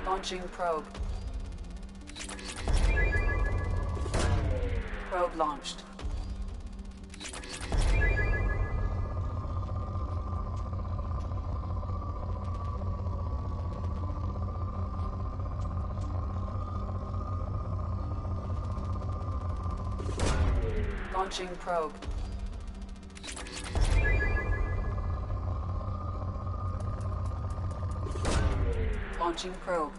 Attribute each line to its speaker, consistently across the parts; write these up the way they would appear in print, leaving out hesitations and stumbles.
Speaker 1: Launching probe. Probe launched. Launching probe. Launching probe.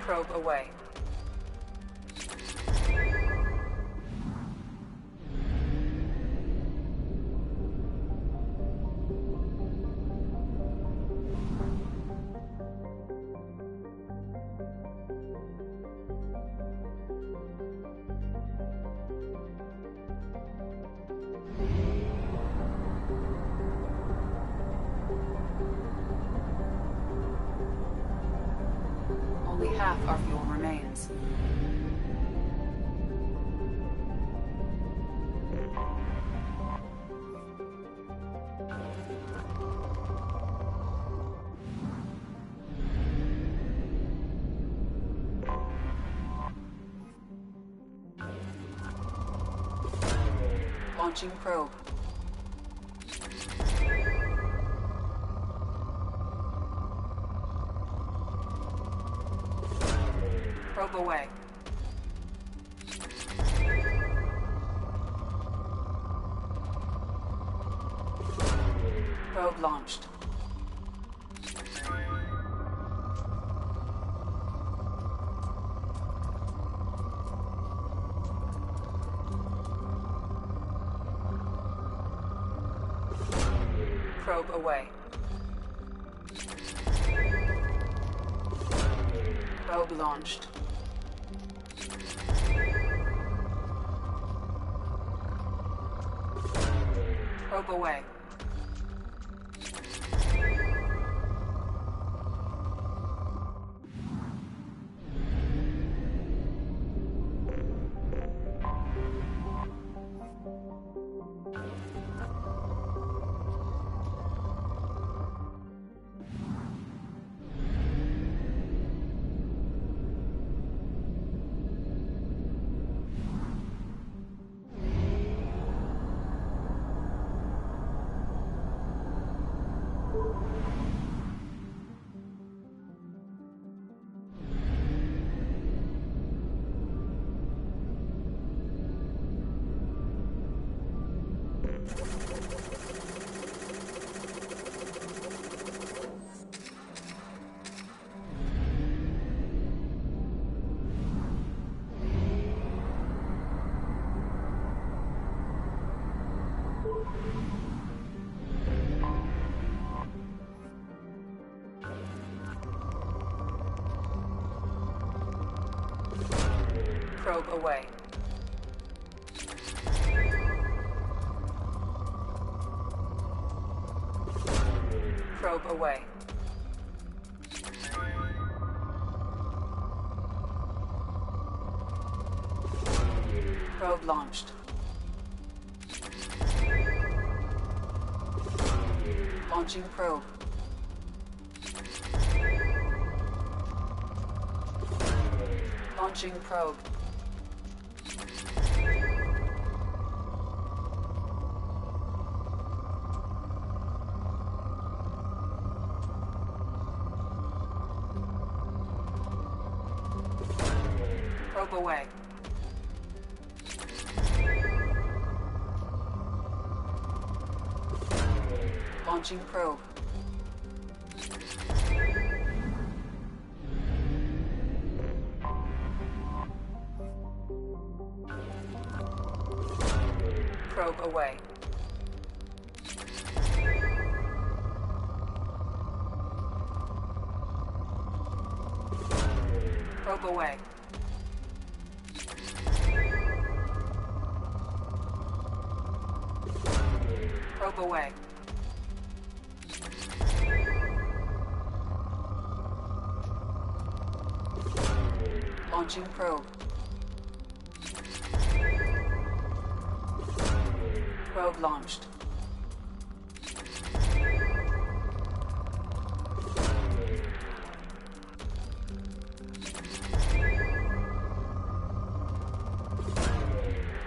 Speaker 1: Probe away. Only half our fuel remains. Launching probe. Probe away. Probe launched. Probe away. Probe launched. Probe away. Probe away. Probe away. Probe launched. Launching probe. Launching probe. Probe away. Launching probe. Probe away. Probe away. Probe away. Launching probe. Probe launched.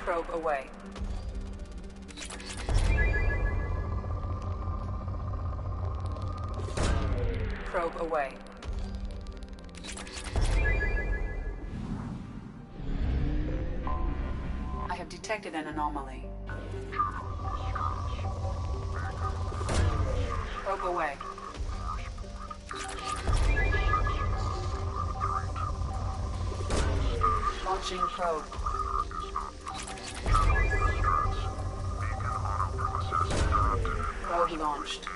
Speaker 1: Probe away. Probe away. I have detected an anomaly. Probe away. Launching probe. Probe launched.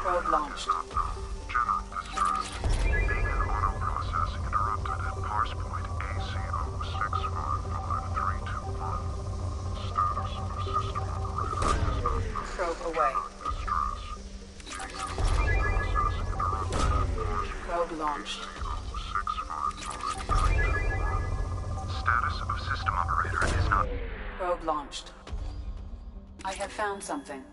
Speaker 1: Probe launched. Probe away. Probe launched.
Speaker 2: Status of system operator is not.
Speaker 1: Probe launched. I have found something.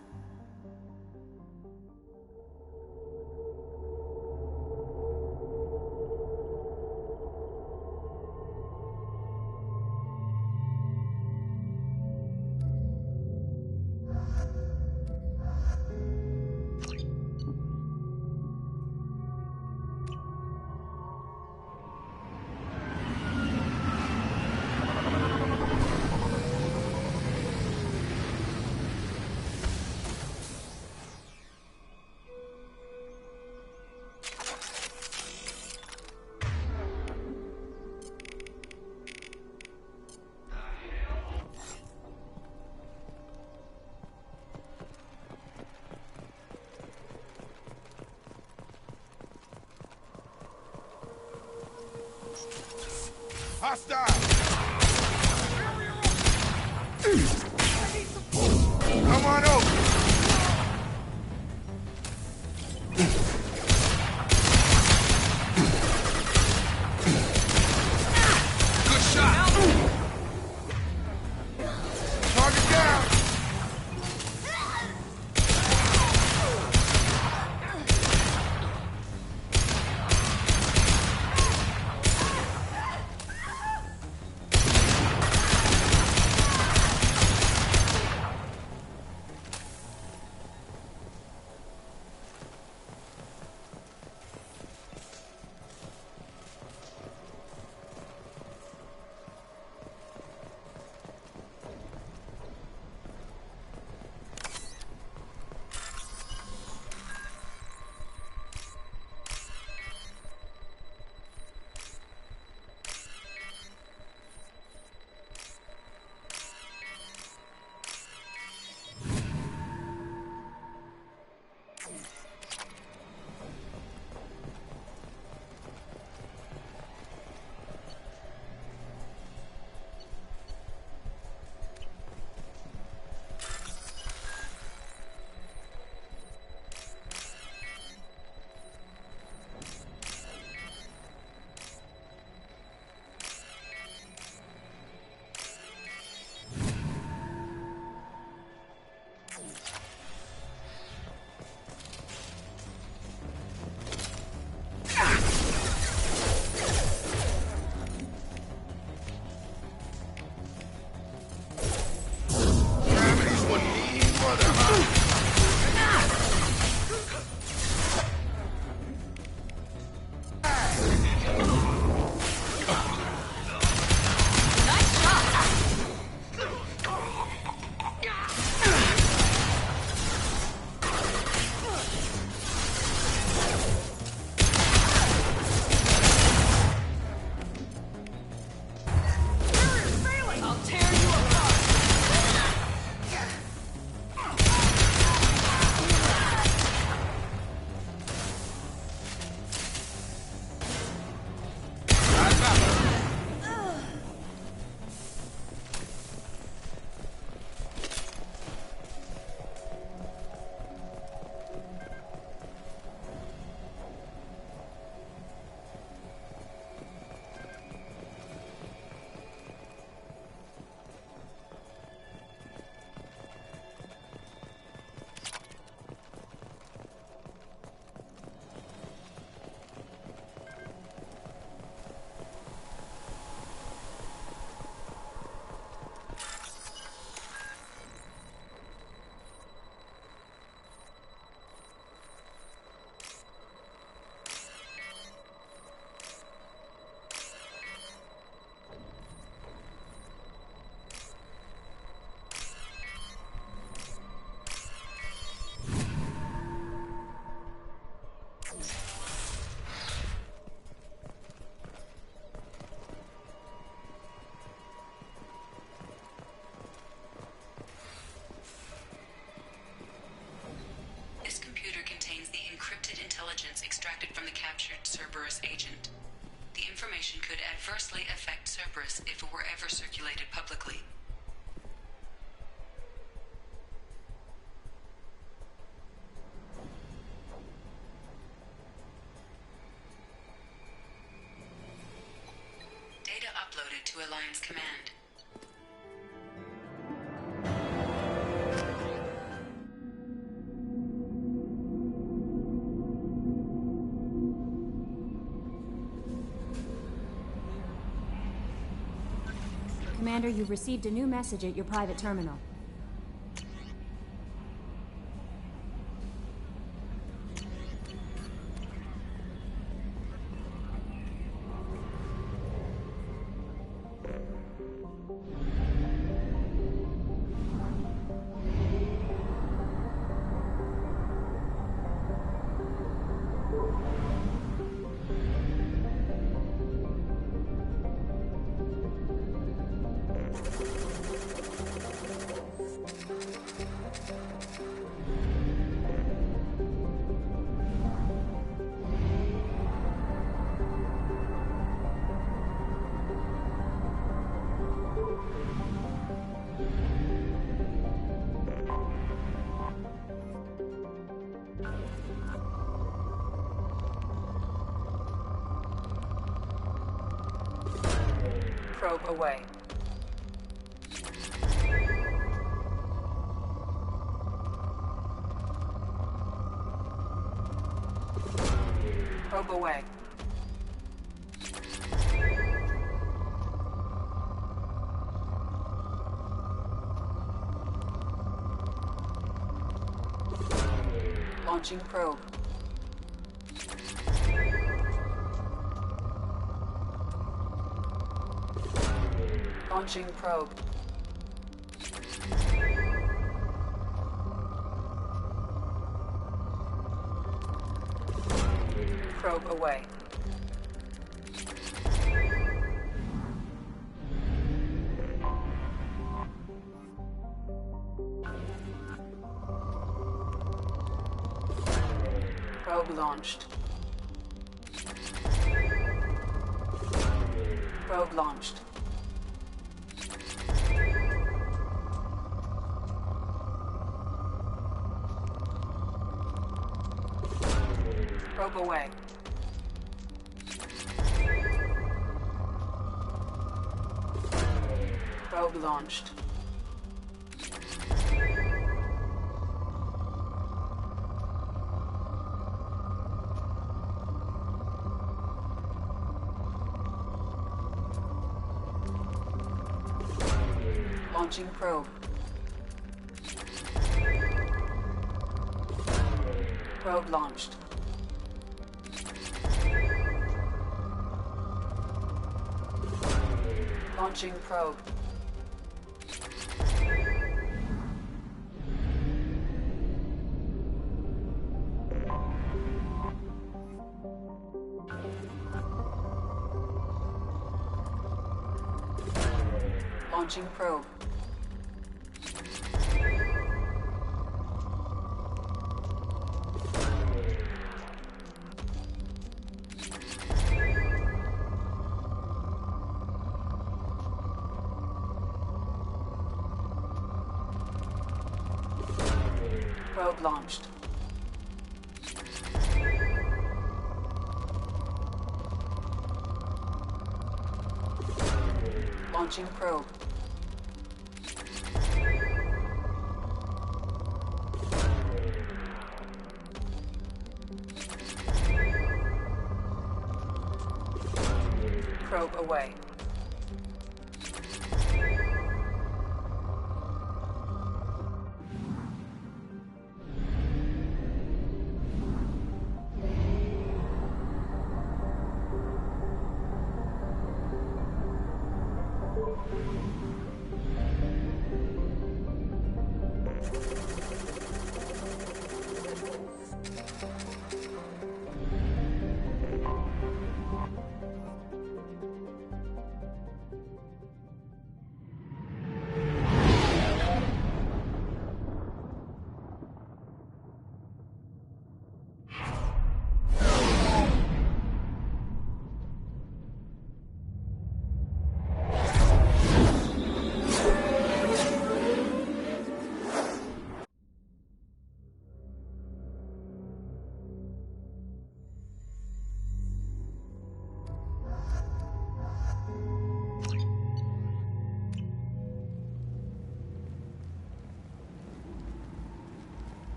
Speaker 3: Hostile! Come on over! Good shot! Target down!
Speaker 1: agent. The information could adversely affect Cerberus if it were ever circulated publicly. Data uploaded to Alliance Command.
Speaker 4: Commander, you've received a new message at your private terminal.
Speaker 1: Probe away. Probe away. Launching probe. Launching probe. Probe away. Probe launched. Probe launched. Probe away. Probe launched. Launching probe. Probe launched. Launching probe. Launching probe. Probe launched. Launching probe. Probe away.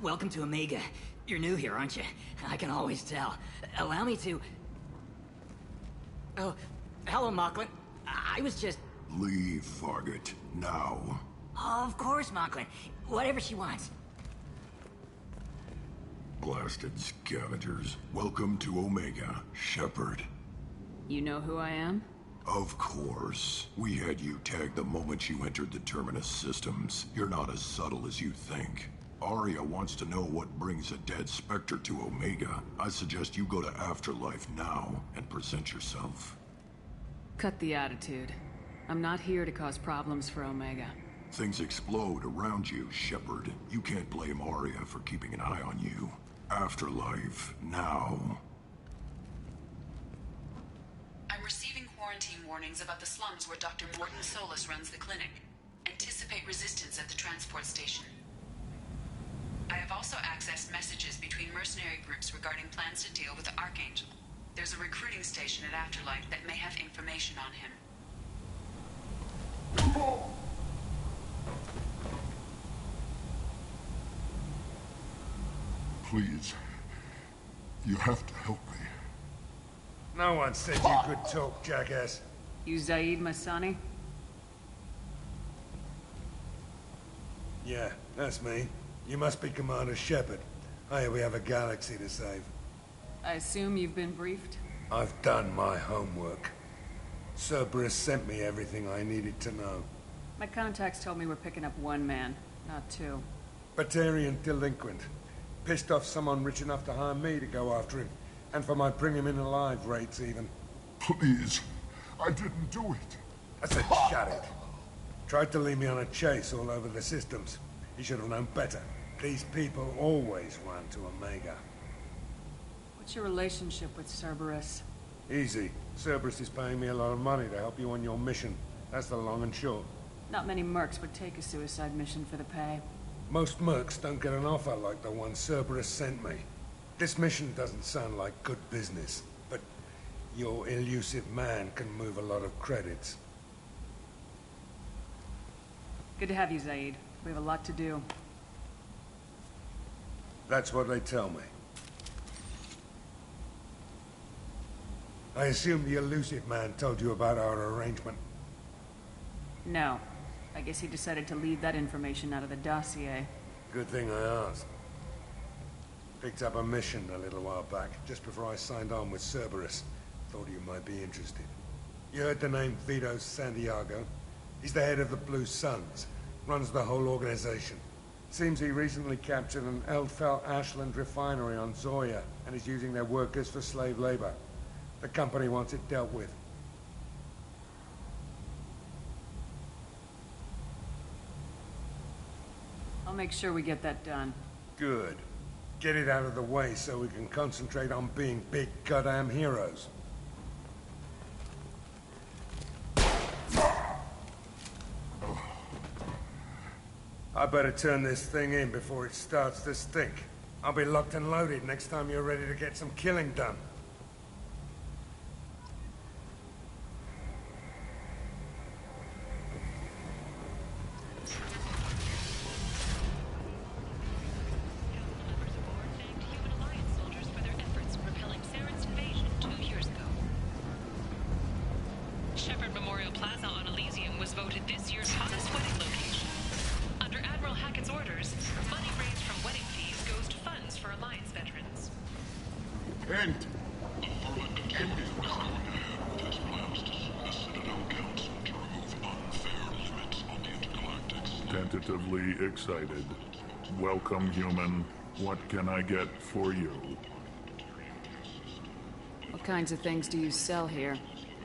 Speaker 5: Welcome to Omega. You're new here, aren't you? I can always tell. Allow me to... Oh, hello, Mocklin. I was just...
Speaker 6: Leave, Fargate. Now.
Speaker 5: Oh, of course, Mocklin. Whatever she wants.
Speaker 6: Blasted scavengers. Welcome to Omega, Shepard.
Speaker 7: You know who I am?
Speaker 6: Of course. We had you tagged the moment you entered the Terminus systems. You're not as subtle as you think. Arya wants to know what brings a dead Spectre to Omega. I suggest you go to Afterlife now and present yourself.
Speaker 7: Cut the attitude. I'm not here to cause problems for Omega.
Speaker 6: Things explode around you, Shepard. You can't blame Arya for keeping an eye on you. Afterlife, now.
Speaker 1: I'm receiving quarantine warnings about the slums where Dr. Mordin Solus runs the clinic. Anticipate resistance at the transport station. I have also accessed messages between mercenary groups regarding plans to deal with the Archangel. There's a recruiting station at Afterlife that may have information on him.
Speaker 6: Please. You have to help me.
Speaker 3: No one said you could talk, jackass.
Speaker 7: You Zaid Masani?
Speaker 3: Yeah, that's me. You must be Commander Shepard. Hey, we have a galaxy to save.
Speaker 7: I assume you've been briefed?
Speaker 3: I've done my homework. Cerberus sent me everything I needed to know.
Speaker 7: My contacts told me we're picking up one man, not two.
Speaker 3: Batarian delinquent. Pissed off someone rich enough to hire me to go after him. And for my bring him in alive rates, even.
Speaker 6: Please. I didn't do it.
Speaker 3: I said shut it. Tried to lead me on a chase all over the systems. He should have known better. These people always run to Omega.
Speaker 7: What's your relationship with Cerberus?
Speaker 3: Easy. Cerberus is paying me a lot of money to help you on your mission. That's the long and short.
Speaker 7: Not many mercs would take a suicide mission for the pay.
Speaker 3: Most mercs don't get an offer like the one Cerberus sent me. This mission doesn't sound like good business, but your elusive man can move a lot of credits.
Speaker 7: Good to have you, Zaid. We have a lot to do.
Speaker 3: That's what they tell me. I assume the elusive man told you about our arrangement.
Speaker 7: No. I guess he decided to leave that information out of the dossier.
Speaker 3: Good thing I asked. Picked up a mission a little while back, just before I signed on with Cerberus. Thought you might be interested. You heard the name Vito Santiago? He's the head of the Blue Suns. Runs the whole organization. Seems he recently captured an Eldfell Ashland refinery on Zoya and is using their workers for slave labor. The company wants it dealt with.
Speaker 7: I'll make sure we get that done.
Speaker 3: Good. Get it out of the way so we can concentrate on being big goddamn heroes. I better turn this thing in before it starts to stink. I'll be locked and loaded next time you're ready to get some killing done.
Speaker 1: Shepard Memorial Plaza on Elysium was voted this year's hottest wedding location. Under Admiral Hackett's orders, money raised from wedding fees goes to funds for Alliance veterans.
Speaker 6: And the Farlight Academy is going ahead with its plans to sue the Citadel Council to remove unfair limits on the intergalactic slot. Tentatively excited. Welcome, human. What can I get for you?
Speaker 7: What kinds of things do you sell here?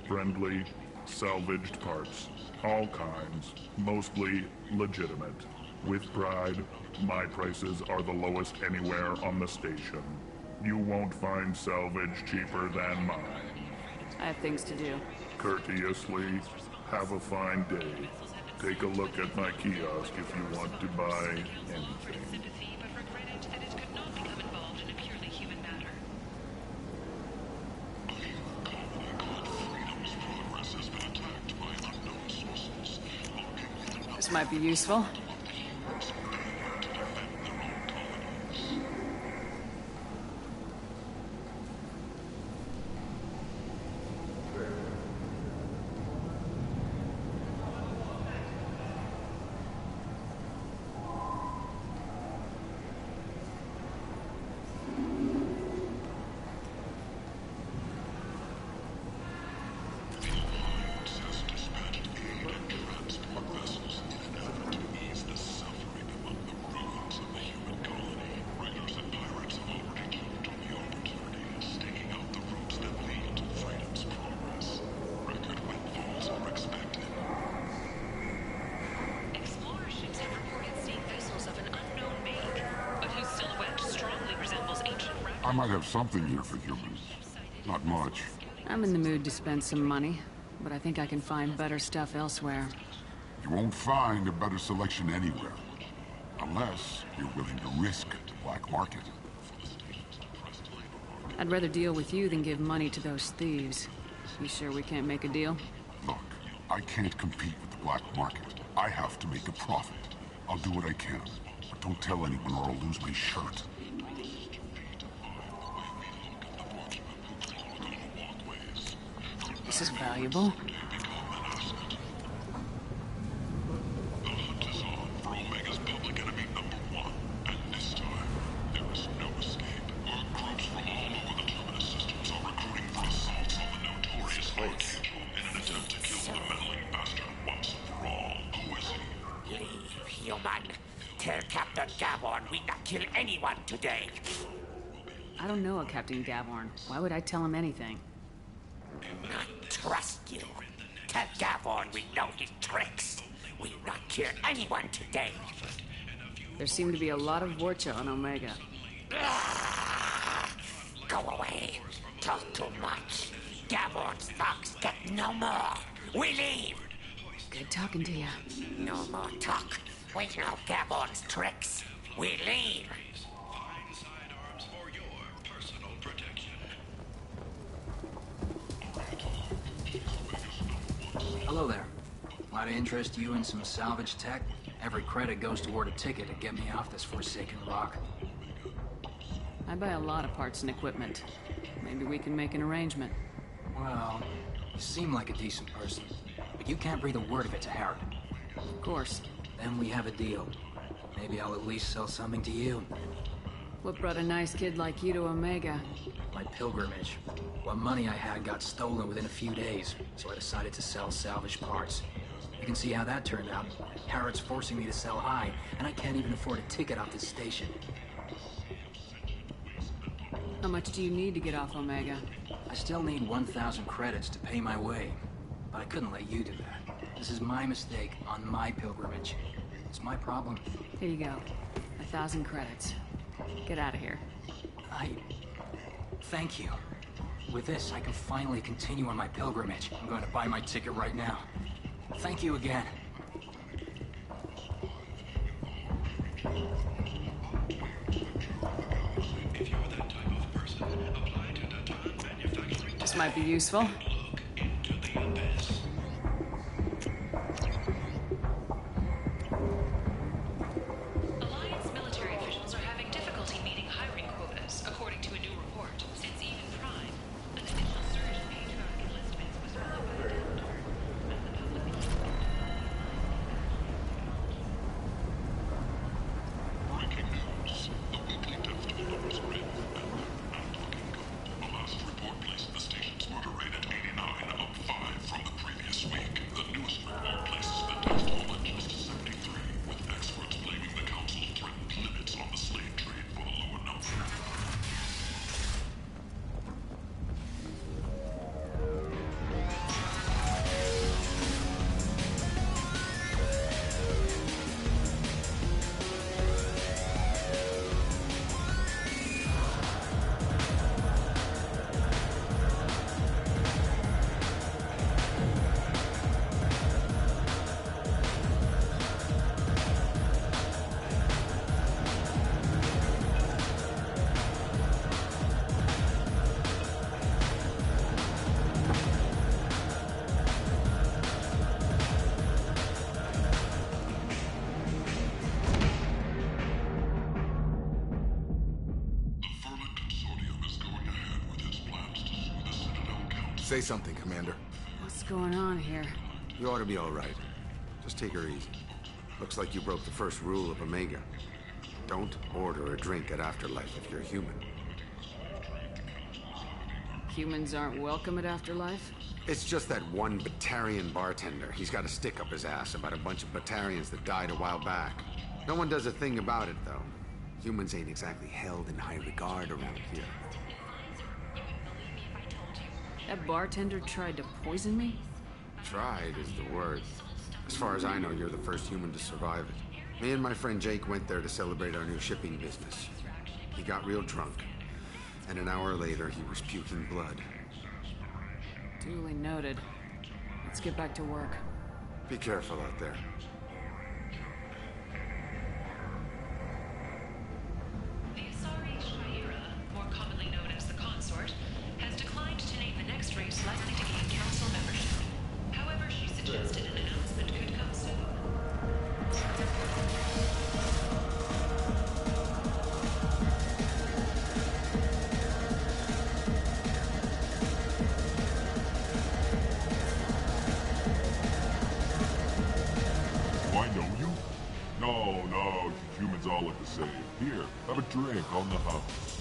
Speaker 6: Friendly, salvaged parts. All kinds. Mostly legitimate. With pride, my prices are the lowest anywhere on the station. You won't find salvage cheaper than mine.
Speaker 7: I have things to do.
Speaker 6: Courteously, have a fine day. Take a look at my kiosk if you want to buy anything.
Speaker 1: Sympathy, but regretted that it could not become involved in a purely human matter.
Speaker 7: This might be useful.
Speaker 6: I might have something here for humans. Not much.
Speaker 7: I'm in the mood to spend some money, but I think I can find better stuff elsewhere.
Speaker 6: You won't find a better selection anywhere. Unless you're willing to risk the black market.
Speaker 7: I'd rather deal with you than give money to those thieves. You sure we can't make a deal?
Speaker 6: Look, I can't compete with the black market. I have to make a profit. I'll do what I can. But don't tell anyone or I'll lose my shirt.
Speaker 7: This is valuable.
Speaker 6: The hunt is on for Omega's public enemy #1. And this time, there is no escape. Our groups from all over the Terminus systems are recruiting for assaults on the notorious Archangel in an attempt to kill the meddling bastard once and for all. Who is he?
Speaker 8: Leave, human. Tell Captain Gaborn we not kill anyone today.
Speaker 7: I don't know a Captain Gaborn. Why would I tell him anything?
Speaker 8: Not trust you. Tell Gaborn we know his tricks. We not kill anyone today.
Speaker 7: There seem to be a lot of Vorcha on Omega.
Speaker 8: Go away. Talk too much. Gaborn's thugs get no more. We leave.
Speaker 7: Good talking to you.
Speaker 8: No more talk. We know Gaborn's tricks. We leave.
Speaker 2: Find sidearms for your personal protection.
Speaker 9: Hello there. Might I interest you in some salvage tech? Every credit goes toward a ticket to get me off this forsaken rock.
Speaker 7: I buy a lot of parts and equipment. Maybe we can make an arrangement.
Speaker 9: Well, you seem like a decent person, but you can't breathe a word of it to Harrod.
Speaker 7: Of course.
Speaker 9: Then we have a deal. Maybe I'll at least sell something to you.
Speaker 7: What brought a nice kid like you to Omega?
Speaker 9: My pilgrimage. What money I had got stolen within a few days, so I decided to sell salvaged parts. You can see how that turned out. Harrod's forcing me to sell high, and I can't even afford a ticket off this station.
Speaker 7: How much do you need to get off Omega?
Speaker 9: I still need 1,000 credits to pay my way, but I couldn't let you do that. This is my mistake on my pilgrimage. It's my problem.
Speaker 7: Here you go. 1,000 credits. Get out of here.
Speaker 9: Thank you. With this, I can finally continue on my pilgrimage. I'm going to buy my ticket right now. Thank you again.
Speaker 2: If you're that type of person, apply to Datan Manufacturing.
Speaker 7: This might be useful.
Speaker 2: Look into the abyss.
Speaker 1: Alliance military officials are having difficulty meeting hiring quotas, according to a new report. Since even Prime, an initial surge in patriotic enlistments was followed by a downturn as the public.
Speaker 6: Breaking news. The weekly death toll was read and not looking good. The last report placed the station's murder rate at 89, up 5 from the previous week. The newest report places the death toll at just 73, with experts blaming the council's threatened limits on the slave trade for the lower number.
Speaker 10: Say something, Commander.
Speaker 7: What's going on here?
Speaker 10: You ought to be all right. Just take her easy. Looks like you broke the first rule of Omega. Don't order a drink at Afterlife if you're human.
Speaker 7: Humans aren't welcome at Afterlife?
Speaker 10: It's just that one Batarian bartender. He's got a stick up his ass about a bunch of Batarians that died a while back. No one does a thing about it, though. Humans ain't exactly held in high regard around here.
Speaker 7: That bartender tried to poison me?
Speaker 10: Tried is the word. As far as I know, you're the first human to survive it. Me and my friend Jake went there to celebrate our new shipping business. He got real drunk. And an hour later, he was puking blood.
Speaker 7: Duly noted. Let's get back to work.
Speaker 10: Be careful out there.
Speaker 1: The Asari Shaira, more commonly known as the Consort, has declined to name the next race likely to gain council membership. However, she suggested an announcement could come soon.
Speaker 6: Do I know you? No, humans all look the same. Here, have a drink on the house.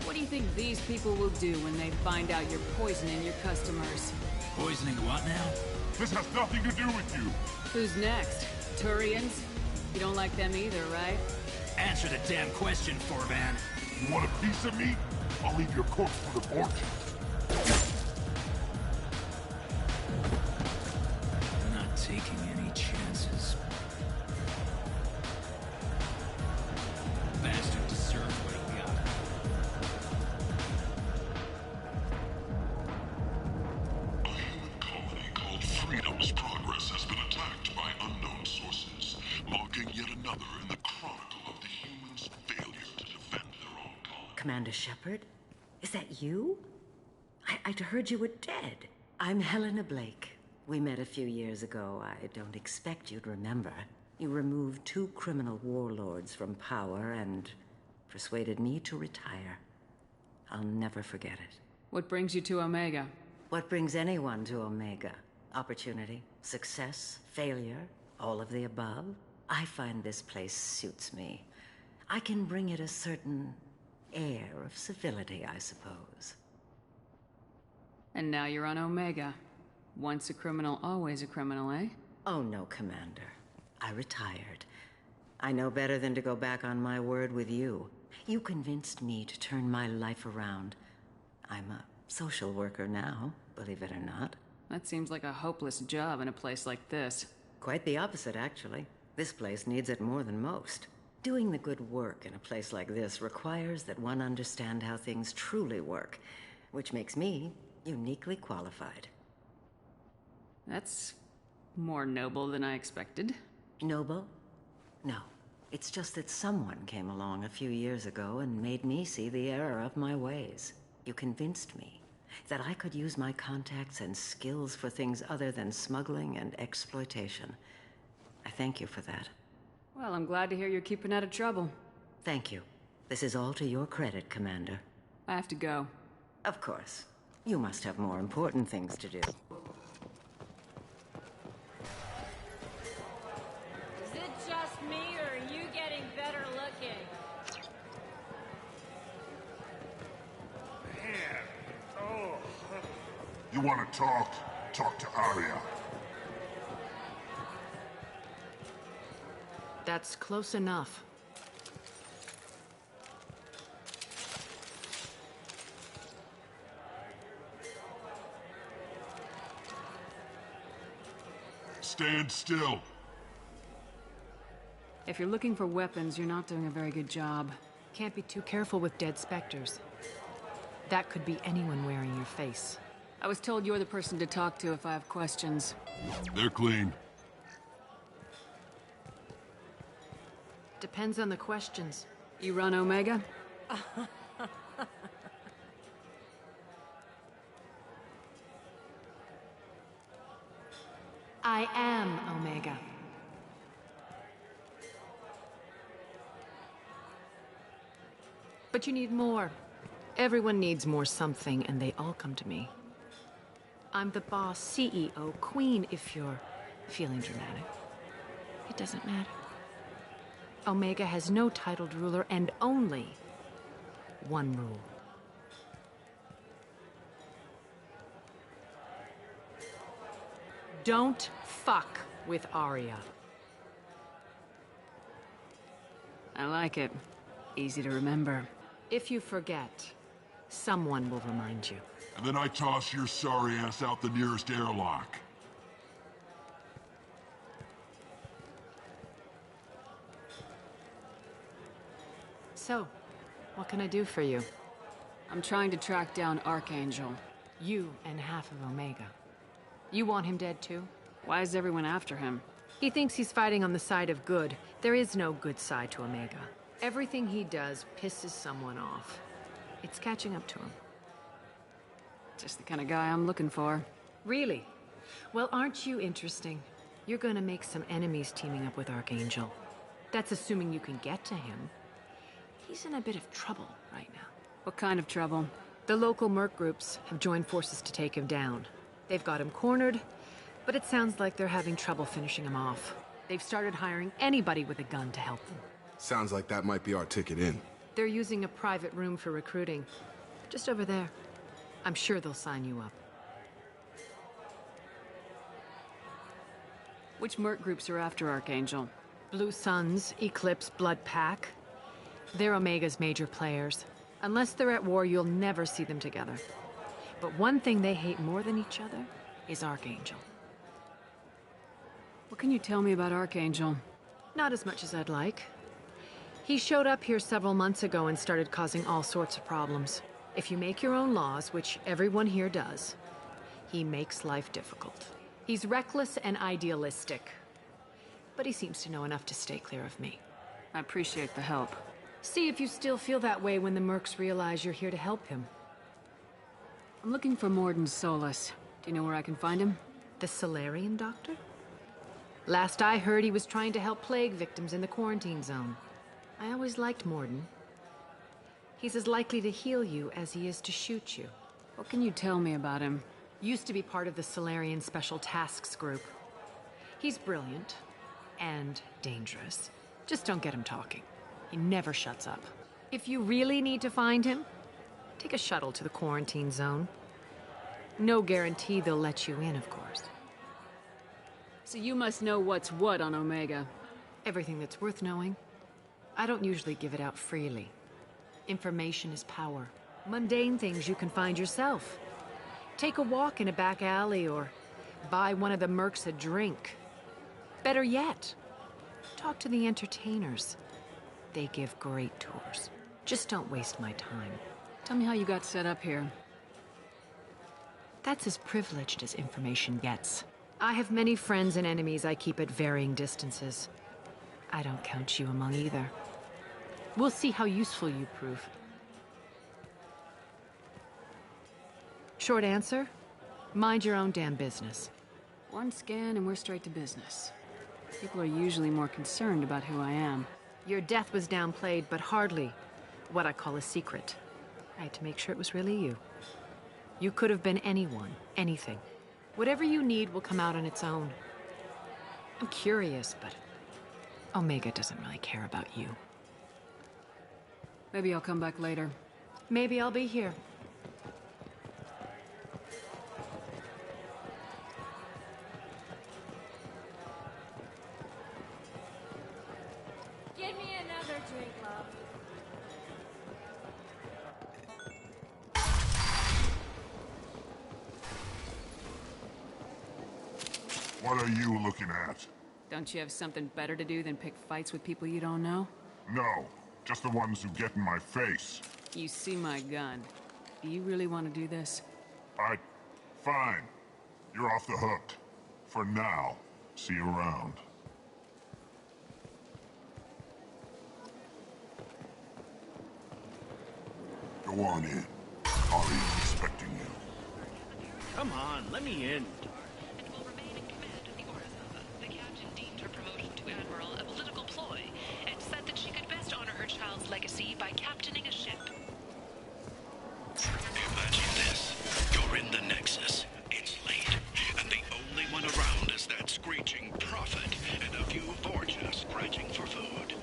Speaker 7: What do you think these people will do when they find out you're poisoning your customers?
Speaker 9: Poisoning what now?
Speaker 6: This has nothing to do with you.
Speaker 7: Who's next? Turians? You don't like them either, right?
Speaker 9: Answer the damn question, Forban.
Speaker 6: You want a piece of me? I'll leave your corpse for the porch.
Speaker 9: I'm not taking any chances. Bastard deserved what he got.
Speaker 6: A human colony called Freedom's Progress has been attacked by unknown sources, marking yet another in the chronicle of the humans' failure to defend their own colony.
Speaker 11: Commander Shepard? Is that you? I'd heard you were dead. I'm Helena Blake. We met a few years ago. I don't expect you'd remember. You removed 2 criminal warlords from power and persuaded me to retire. I'll never forget it.
Speaker 7: What brings you to Omega?
Speaker 11: What brings anyone to Omega? Opportunity, success, failure, all of the above? I find this place suits me. I can bring it a certain air of civility, I suppose.
Speaker 7: And now you're on Omega. Once a criminal, always a criminal, eh?
Speaker 11: Oh no, Commander. I retired. I know better than to go back on my word with you. You convinced me to turn my life around. I'm a social worker now, believe it or not.
Speaker 7: That seems like a hopeless job in a place like this.
Speaker 11: Quite the opposite, actually. This place needs it more than most. Doing the good work in a place like this requires that one understand how things truly work, which makes me uniquely qualified.
Speaker 7: That's more noble than I expected.
Speaker 11: Noble? No. It's just that someone came along a few years ago and made me see the error of my ways. You convinced me that I could use my contacts and skills for things other than smuggling and exploitation. I thank you for that.
Speaker 7: Well, I'm glad to hear you're keeping out of trouble.
Speaker 11: Thank you. This is all to your credit, Commander.
Speaker 7: I have to go.
Speaker 11: Of course. You must have more important things to do.
Speaker 12: Is it just me, or are you getting better looking?
Speaker 6: Man. Oh. You want to talk? Talk to Arya.
Speaker 13: That's close enough.
Speaker 6: Stand still.
Speaker 7: If you're looking for weapons, you're not doing a very good job.
Speaker 13: Can't be too careful with dead specters. That could be anyone wearing your face.
Speaker 7: I was told you're the person to talk to if I have questions.
Speaker 6: They're clean.
Speaker 13: Depends on the questions.
Speaker 7: You run Omega?
Speaker 13: I am Omega. But you need more. Everyone needs more something, and they all come to me. I'm the boss, CEO, queen, if you're feeling dramatic. It doesn't matter. Omega has no titled ruler and only one rule. Don't fuck with Arya.
Speaker 7: I like it. Easy to remember.
Speaker 13: If you forget, someone will remind you.
Speaker 6: And then I toss your sorry ass out the nearest airlock.
Speaker 13: So, what can I do for you?
Speaker 7: I'm trying to track down Archangel.
Speaker 13: You and half of Omega. You want him dead too?
Speaker 7: Why is everyone after him?
Speaker 13: He thinks he's fighting on the side of good. There is no good side to Omega. Everything he does pisses someone off. It's catching up to him.
Speaker 7: Just the kind of guy I'm looking for.
Speaker 13: Really? Well, aren't you interesting? You're gonna make some enemies teaming up with Archangel. That's assuming you can get to him. He's in a bit of trouble right now.
Speaker 7: What kind of trouble?
Speaker 13: The local merc groups have joined forces to take him down. They've got him cornered, but it sounds like they're having trouble finishing him off. They've started hiring anybody with a gun to help them.
Speaker 14: Sounds like that might be our ticket in.
Speaker 13: They're using a private room for recruiting. Just over there. I'm sure they'll sign you up.
Speaker 7: Which merc groups are after Archangel?
Speaker 13: Blue Suns, Eclipse, Blood Pack. They're Omega's major players. Unless they're at war, you'll never see them together. But one thing they hate more than each other is Archangel.
Speaker 7: What can you tell me about Archangel?
Speaker 13: Not as much as I'd like. He showed up here several months ago and started causing all sorts of problems. If you make your own laws, which everyone here does, he makes life difficult. He's reckless and idealistic. But he seems to know enough to stay clear of me.
Speaker 7: I appreciate the help.
Speaker 13: See if you still feel that way when the mercs realize you're here to help him.
Speaker 7: I'm looking for Mordin Solus. Do you know where I can find him?
Speaker 13: The Solarian doctor? Last I heard, he was trying to help plague victims in the quarantine zone. I always liked Mordin. He's as likely to heal you as he is to shoot you.
Speaker 7: What can you tell me about him?
Speaker 13: Used to be part of the Solarian Special Tasks Group. He's brilliant and dangerous. Just don't get him talking. He never shuts up. If you really need to find him, take a shuttle to the quarantine zone. No guarantee they'll let you in, of course.
Speaker 7: So you must know what's what on Omega.
Speaker 13: Everything that's worth knowing. I don't usually give it out freely. Information is power. Mundane things you can find yourself. Take a walk in a back alley or buy one of the mercs a drink. Better yet, talk to the entertainers. They give great tours. Just don't waste my time.
Speaker 7: Tell me how you got set up here.
Speaker 13: That's as privileged as information gets. I have many friends and enemies I keep at varying distances. I don't count you among either. We'll see how useful you prove. Short answer? Mind your own damn business.
Speaker 7: One scan and we're straight to business. People are usually more concerned about who I am.
Speaker 13: Your death was downplayed, but hardly what I call a secret. I had to make sure it was really you. You could have been anyone, anything. Whatever you need will come out on its own. I'm curious, but Omega doesn't really care about you.
Speaker 7: Maybe I'll come back later.
Speaker 13: Maybe I'll be here.
Speaker 12: Give me another drink, love.
Speaker 6: What are you looking at?
Speaker 7: Don't you have something better to do than pick fights with people you don't know?
Speaker 6: No, just the ones who get in my face.
Speaker 7: You see my gun. Do you really want to do this?
Speaker 6: Fine. You're off the hook. For now. See you around. Go on in. Ari's expecting you.
Speaker 15: Come on, let me in.
Speaker 1: And will remain in command of the Orithova. The captain deemed her promotion to admiral a political ploy, and said that she could best honor her child's legacy by captaining a ship.
Speaker 2: Imagine this. You're in the Nexus. It's late, and the only one around is that screeching prophet and a few Borgia scratching for food.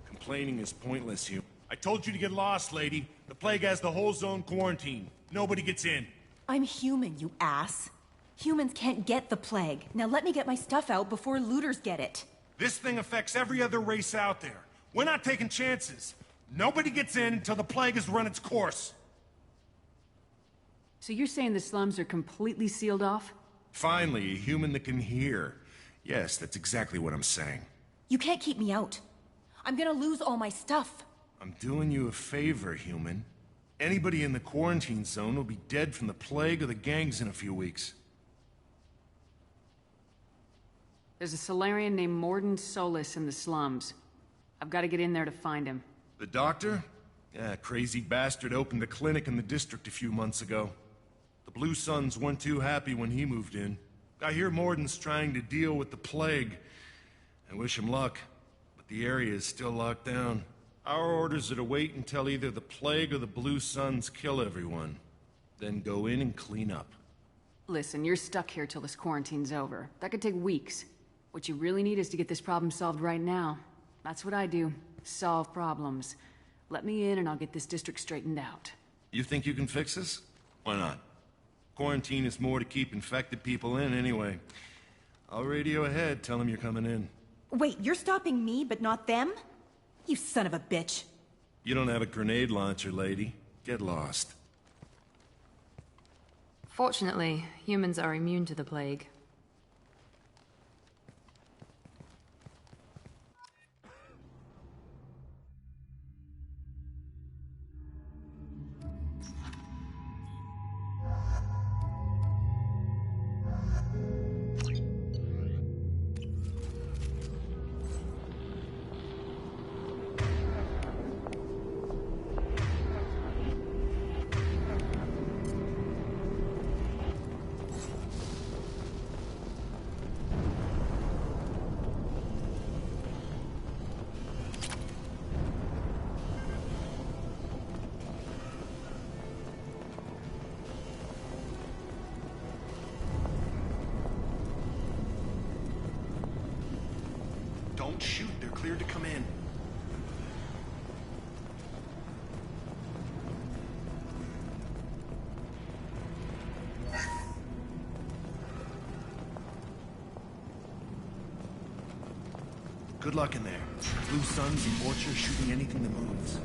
Speaker 15: Complaining is pointless, you. I told you to get lost, lady. The plague has the whole zone quarantined. Nobody gets in.
Speaker 16: I'm human, you ass. Humans can't get the plague. Now let me get my stuff out before looters get it.
Speaker 15: This thing affects every other race out there. We're not taking chances. Nobody gets in until the plague has run its course.
Speaker 7: So you're saying the slums are completely sealed off?
Speaker 15: Finally, a human that can hear. Yes, that's exactly what I'm saying.
Speaker 16: You can't keep me out. I'm gonna lose all my stuff.
Speaker 15: I'm doing you a favor, human. Anybody in the quarantine zone will be dead from the plague or the gangs in a few weeks.
Speaker 7: There's a Solarian named Mordin Solus in the slums. I've got to get in there to find him.
Speaker 15: The doctor? Yeah, crazy bastard opened a clinic in the district a few months ago. The Blue Suns weren't too happy when he moved in. I hear Mordin's trying to deal with the plague. I wish him luck, but the area is still locked down. Our orders are to wait until either the plague or the Blue Suns kill everyone. Then go in and clean up.
Speaker 7: Listen, you're stuck here till this quarantine's over. That could take weeks. What you really need is to get this problem solved right now. That's what I do. Solve problems. Let me in and I'll get this district straightened out.
Speaker 15: You think you can fix this? Why not? Quarantine is more to keep infected people in anyway. I'll radio ahead, tell them you're coming in.
Speaker 16: Wait, you're stopping me, but not them? You son of a bitch.
Speaker 15: You don't have a grenade launcher, lady. Get lost.
Speaker 13: Fortunately, humans are immune to the plague.
Speaker 15: Don't shoot, they're cleared to come in. Good luck in there. Blue Suns and Orchard shooting anything that moves.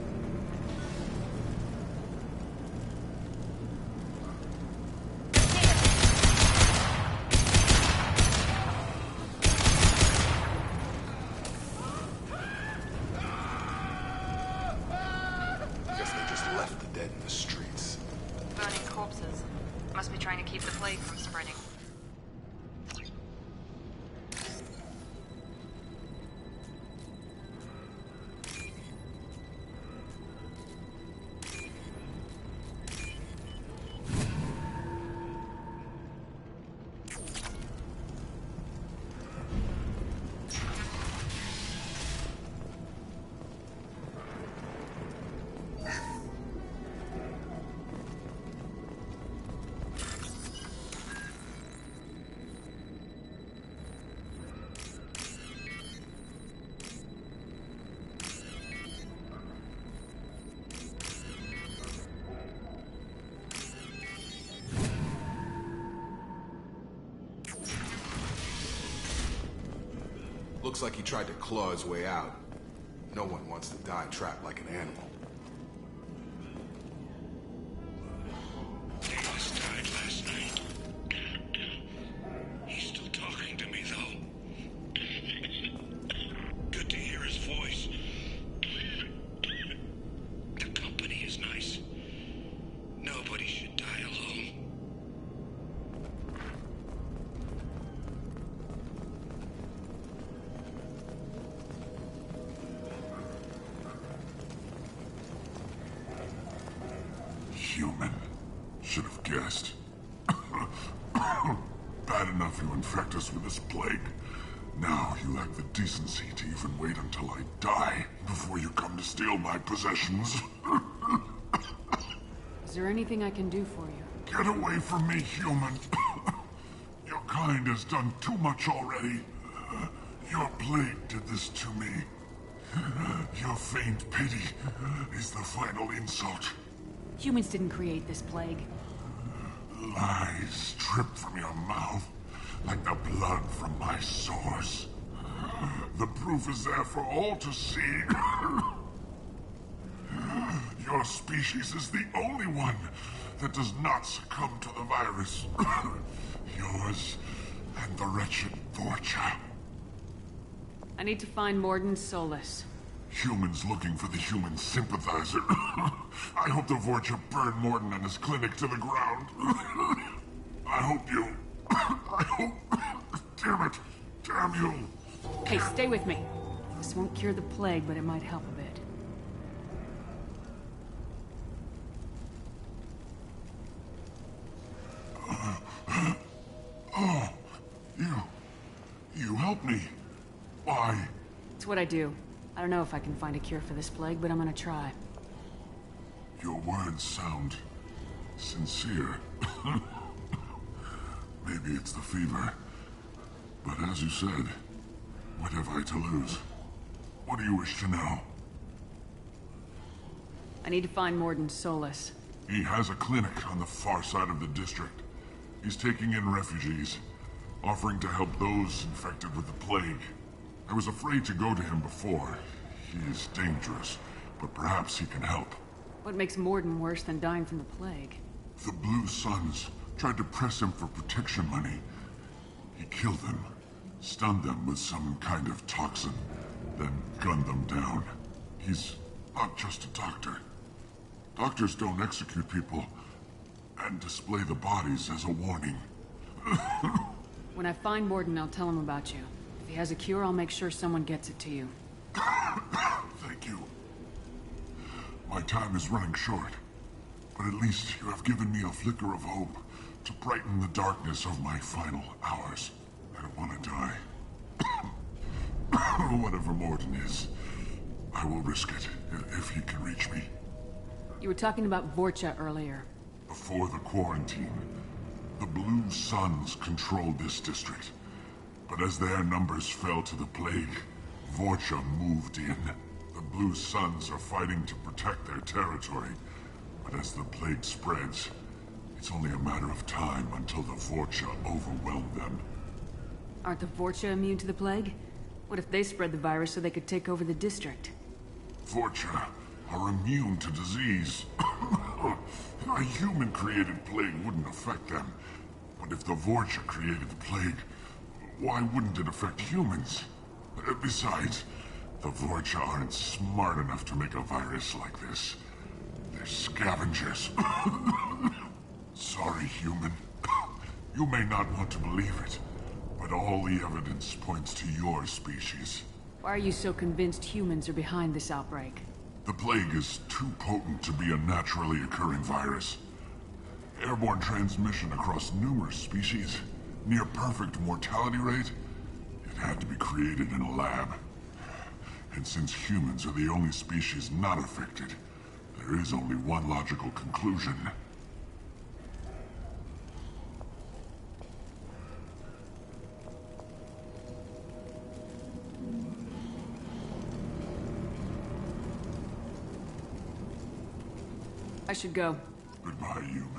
Speaker 6: Guess they just left the dead in the streets.
Speaker 13: Burning corpses. Must be trying to keep the plague from spreading.
Speaker 6: Looks like he tried to claw his way out. No one wants to die trapped like an animal.
Speaker 2: Davis died last night. He's still talking to me, though. Good to hear his voice. The company is nice. Nobody should die alone.
Speaker 6: Human. Should have guessed. Bad enough you infect us with this plague. Now you lack the decency to even wait until I die before you come to steal my possessions.
Speaker 7: Is there anything I can do for you?
Speaker 6: Get away from me, human. Your kind has done too much already. Your plague did this to me. Your faint pity is the final insult.
Speaker 7: Humans didn't create this plague.
Speaker 6: Lies drip from your mouth like the blood from my sores. The proof is there for all to see. Your species is the only one that does not succumb to the virus. Yours and the wretched Vorcha.
Speaker 7: I need to find Mordin Solus.
Speaker 6: Humans looking for the human sympathizer. I hope the Vorcha burn Mordin and his clinic to the ground. I hope you... I hope... Damn it! Damn you!
Speaker 7: Hey, stay with me. This won't cure the plague, but it might help a bit.
Speaker 6: Oh, you helped me. Why?
Speaker 7: It's what I do. I don't know if I can find a cure for this plague, but I'm gonna try.
Speaker 6: Your words sound sincere. Maybe it's the fever. But as you said, what have I to lose? What do you wish to know?
Speaker 7: I need to find Mordin Solus.
Speaker 6: He has a clinic on the far side of the district. He's taking in refugees, offering to help those infected with the plague. I was afraid to go to him before. He is dangerous, but perhaps he can help.
Speaker 7: What makes Mordin worse than dying from the plague?
Speaker 6: The Blue Suns tried to press him for protection money. He killed them, stunned them with some kind of toxin, then gunned them down. He's not just a doctor. Doctors don't execute people and display the bodies as a warning.
Speaker 7: When I find Mordin, I'll tell him about you. If he has a cure, I'll make sure someone gets it to you.
Speaker 6: Thank you. My time is running short, but at least you have given me a flicker of hope to brighten the darkness of my final hours. I don't want to die. Whatever Mordin is, I will risk it if he can reach me.
Speaker 7: You were talking about Vorcha earlier.
Speaker 6: Before the quarantine, the Blue Suns controlled this district. But as their numbers fell to the plague, Vorcha moved in. The Blue Suns are fighting to protect their territory. But as the plague spreads, it's only a matter of time until the Vorcha overwhelm them.
Speaker 7: Aren't the Vorcha immune to the plague? What if they spread the virus so they could take over the district?
Speaker 6: Vorcha are immune to disease. A human-created plague wouldn't affect them. But if the Vorcha created the plague, why wouldn't it affect humans? Besides, the Vorcha aren't smart enough to make a virus like this. They're scavengers. Sorry, human. You may not want to believe it, but all the evidence points to your species.
Speaker 7: Why are you so convinced humans are behind this outbreak?
Speaker 6: The plague is too potent to be a naturally occurring virus. Airborne transmission across numerous species, near perfect mortality rate. It had to be created in a lab. And since humans are the only species not affected, there is only one logical conclusion.
Speaker 7: I should go.
Speaker 6: Goodbye, human.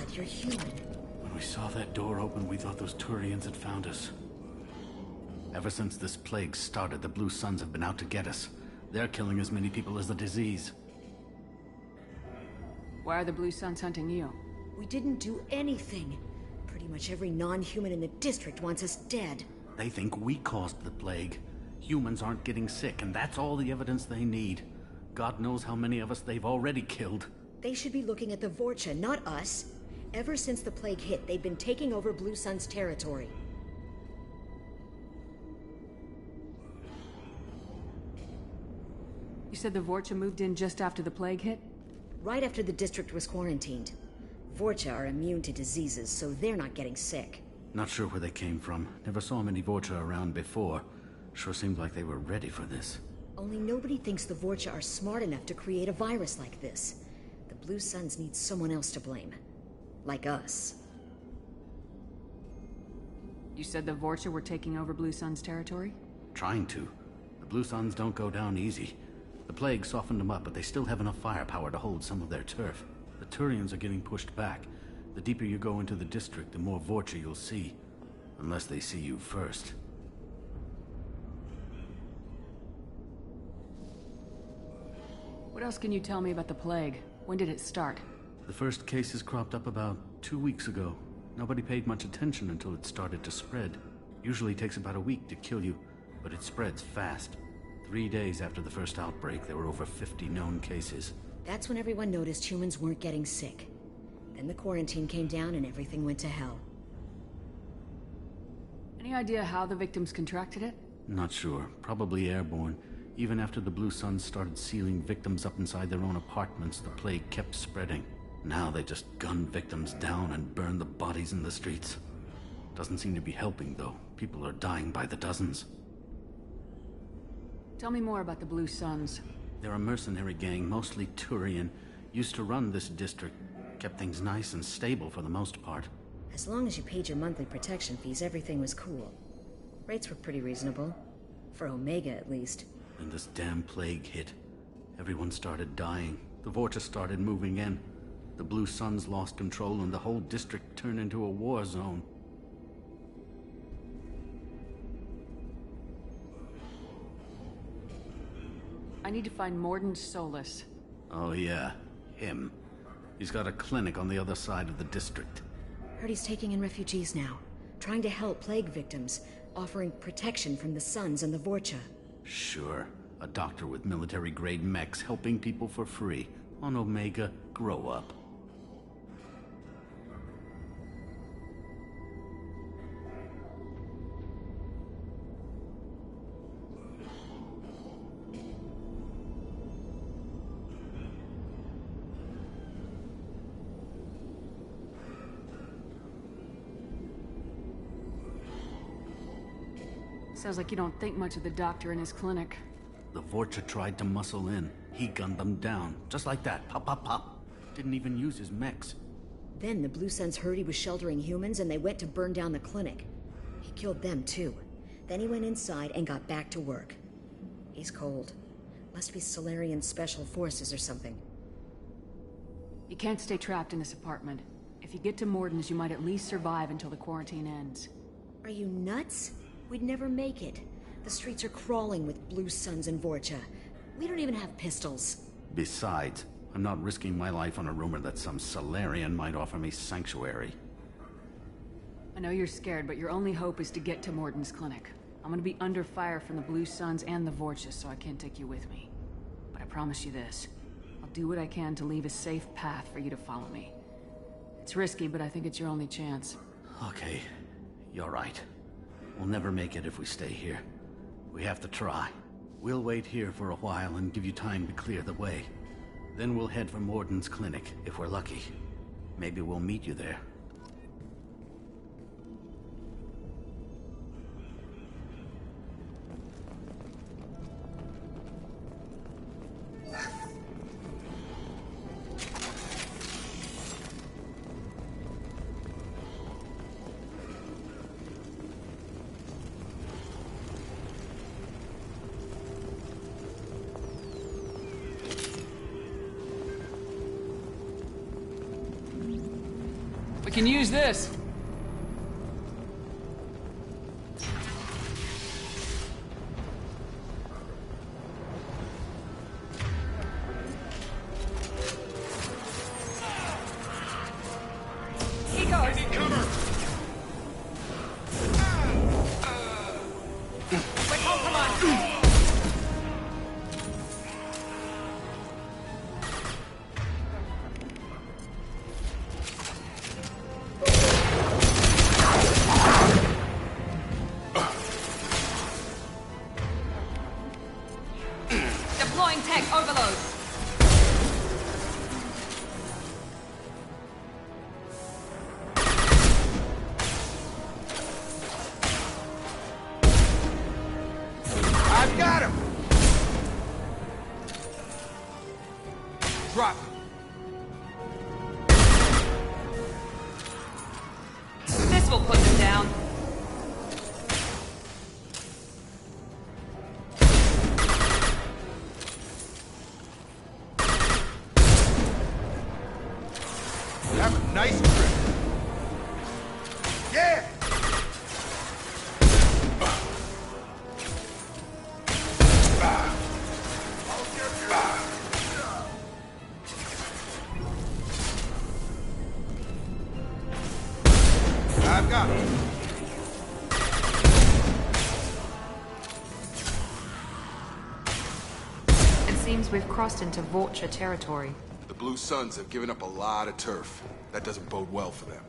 Speaker 11: God, you're human.
Speaker 17: When we saw that door open, we thought those Turians had found us. Ever since this plague started, the Blue Suns have been out to get us. They're killing as many people as the disease.
Speaker 7: Why are the Blue Suns hunting you?
Speaker 11: We didn't do anything. Pretty much every non-human in the district wants us dead.
Speaker 17: They think we caused the plague. Humans aren't getting sick, and that's all the evidence they need. God knows how many of us they've already killed.
Speaker 11: They should be looking at the Vorcha, not us. Ever since the plague hit, they've been taking over Blue Sun's territory.
Speaker 7: You said the Vorcha moved in just after the plague hit?
Speaker 11: Right after the district was quarantined. Vorcha are immune to diseases, so they're not getting sick.
Speaker 17: Not sure where they came from. Never saw many Vorcha around before. Sure seemed like they were ready for this.
Speaker 11: Only nobody thinks the Vorcha are smart enough to create a virus like this. The Blue Suns need someone else to blame. Like us.
Speaker 7: You said the Vorcha were taking over Blue Sun's territory?
Speaker 17: Trying to. The Blue Suns don't go down easy. The plague softened them up, but they still have enough firepower to hold some of their turf. The Turians are getting pushed back. The deeper you go into the district, the more Vorcha you'll see. Unless they see you first.
Speaker 7: What else can you tell me about the plague? When did it start?
Speaker 17: The first cases cropped up about 2 weeks ago. Nobody paid much attention until it started to spread. Usually takes about a week to kill you, but it spreads fast. 3 days after the first outbreak, there were over 50 known cases.
Speaker 11: That's when everyone noticed humans weren't getting sick. Then the quarantine came down and everything went to hell.
Speaker 7: Any idea how the victims contracted it?
Speaker 17: Not sure. Probably airborne. Even after the Blue Suns started sealing victims up inside their own apartments, the plague kept spreading. Now they just gun victims down and burn the bodies in the streets. Doesn't seem to be helping, though. People are dying by the dozens.
Speaker 7: Tell me more about the Blue Suns.
Speaker 17: They're a mercenary gang, mostly Turian. Used to run this district. Kept things nice and stable for the most part.
Speaker 11: As long as you paid your monthly protection fees, everything was cool. Rates were pretty reasonable. For Omega, at least.
Speaker 17: And this damn plague hit. Everyone started dying. The Vorcha started moving in. The Blue Suns lost control and the whole district turned into a war zone.
Speaker 7: I need to find Mordin Solus.
Speaker 17: Oh yeah, him. He's got a clinic on the other side of the district.
Speaker 11: Heard he's taking in refugees now. Trying to help plague victims. Offering protection from the Suns and the Vorcha.
Speaker 17: Sure. A doctor with military-grade mechs helping people for free. On Omega, grow up.
Speaker 7: Sounds like you don't think much of the doctor and his clinic.
Speaker 17: The Vorcha tried to muscle in. He gunned them down. Just like that. Pop, pop, pop. Didn't even use his mechs.
Speaker 11: Then the Blue Suns heard he was sheltering humans and they went to burn down the clinic. He killed them too. Then he went inside and got back to work. He's cold. Must be Solarian Special Forces or something.
Speaker 7: You can't stay trapped in this apartment. If you get to Mordin's, you might at least survive until the quarantine ends.
Speaker 11: Are you nuts? We'd never make it. The streets are crawling with Blue Suns and Vorcha. We don't even have pistols.
Speaker 17: Besides, I'm not risking my life on a rumor that some Solarian might offer me sanctuary.
Speaker 7: I know you're scared, but your only hope is to get to Mordin's clinic. I'm gonna be under fire from the Blue Suns and the Vorcha, so I can't take you with me. But I promise you this. I'll do what I can to leave a safe path for you to follow me. It's risky, but I think it's your only chance.
Speaker 17: Okay, you're right. We'll never make it if we stay here. We have to try. We'll wait here for a while and give you time to clear the way. Then we'll head for Mordin's clinic, if we're lucky. Maybe we'll meet you there.
Speaker 18: We can use this.
Speaker 12: He goes. I need cover. Wait, oh, come on.
Speaker 7: Deploying tech overload.
Speaker 19: I've got him! Drop him.
Speaker 7: This will put them down.
Speaker 19: Have a nice trip. Yeah! I've got him.
Speaker 13: It seems we've crossed into Vorcha territory.
Speaker 14: The Blue Suns have given up a lot of turf. That doesn't bode well for them.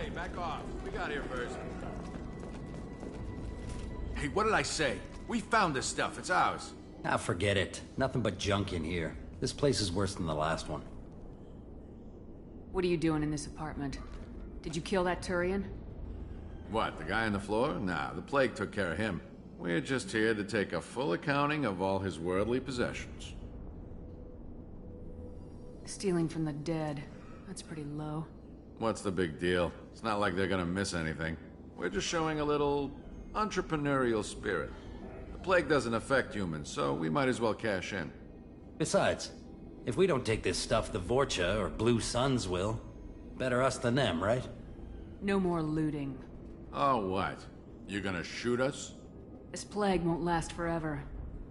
Speaker 19: Hey, back off. We got here first. Hey, what did I say? We found this stuff. It's ours.
Speaker 20: Ah, forget it. Nothing but junk in here. This place is worse than the last one.
Speaker 7: What are you doing in this apartment? Did you kill that Turian?
Speaker 21: What, the guy on the floor? Nah, the plague took care of him. We're just here to take a full accounting of all his worldly possessions.
Speaker 7: Stealing from the dead. That's pretty low.
Speaker 21: What's the big deal? It's not like they're gonna miss anything. We're just showing a little entrepreneurial spirit. The plague doesn't affect humans, so we might as well cash in.
Speaker 20: Besides, if we don't take this stuff, the Vorcha or Blue Suns will. Better us than them, right?
Speaker 7: No more looting.
Speaker 21: Oh, what? You gonna shoot us?
Speaker 7: This plague won't last forever.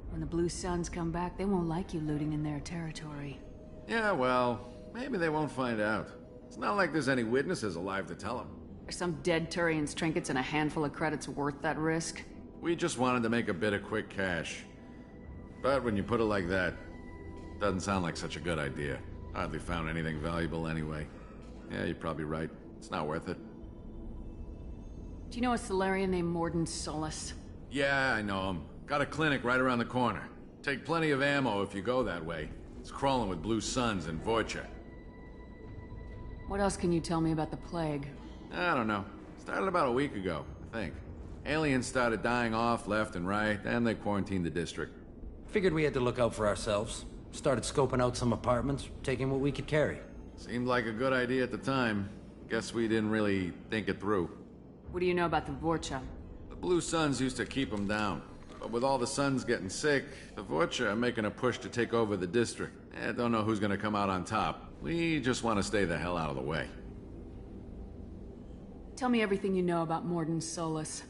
Speaker 7: When the Blue Suns come back, they won't like you looting in their territory.
Speaker 21: Yeah, well, maybe they won't find out. It's not like there's any witnesses alive to tell them.
Speaker 7: Are some dead Turian's trinkets and a handful of credits worth that risk?
Speaker 21: We just wanted to make a bit of quick cash. But when you put it like that, doesn't sound like such a good idea. Hardly found anything valuable anyway. Yeah, you're probably right. It's not worth it.
Speaker 7: Do you know a Solarian named Mordin Solus?
Speaker 21: Yeah, I know him. Got a clinic right around the corner. Take plenty of ammo if you go that way. It's crawling with Blue Suns and Vorcha.
Speaker 7: What else can you tell me about the plague?
Speaker 21: I don't know. Started about a week ago, I think. Aliens started dying off left and right, and they quarantined the district.
Speaker 20: Figured we had to look out for ourselves. Started scoping out some apartments, taking what we could carry.
Speaker 21: Seemed like a good idea at the time. Guess we didn't really think it through.
Speaker 7: What do you know about the Vorcha?
Speaker 21: The Blue Suns used to keep them down. But with all the Suns getting sick, the Vorcha are making a push to take over the district. Don't know who's gonna come out on top. We just want to stay the hell out of the way.
Speaker 7: Tell me everything you know about Mordin Solus.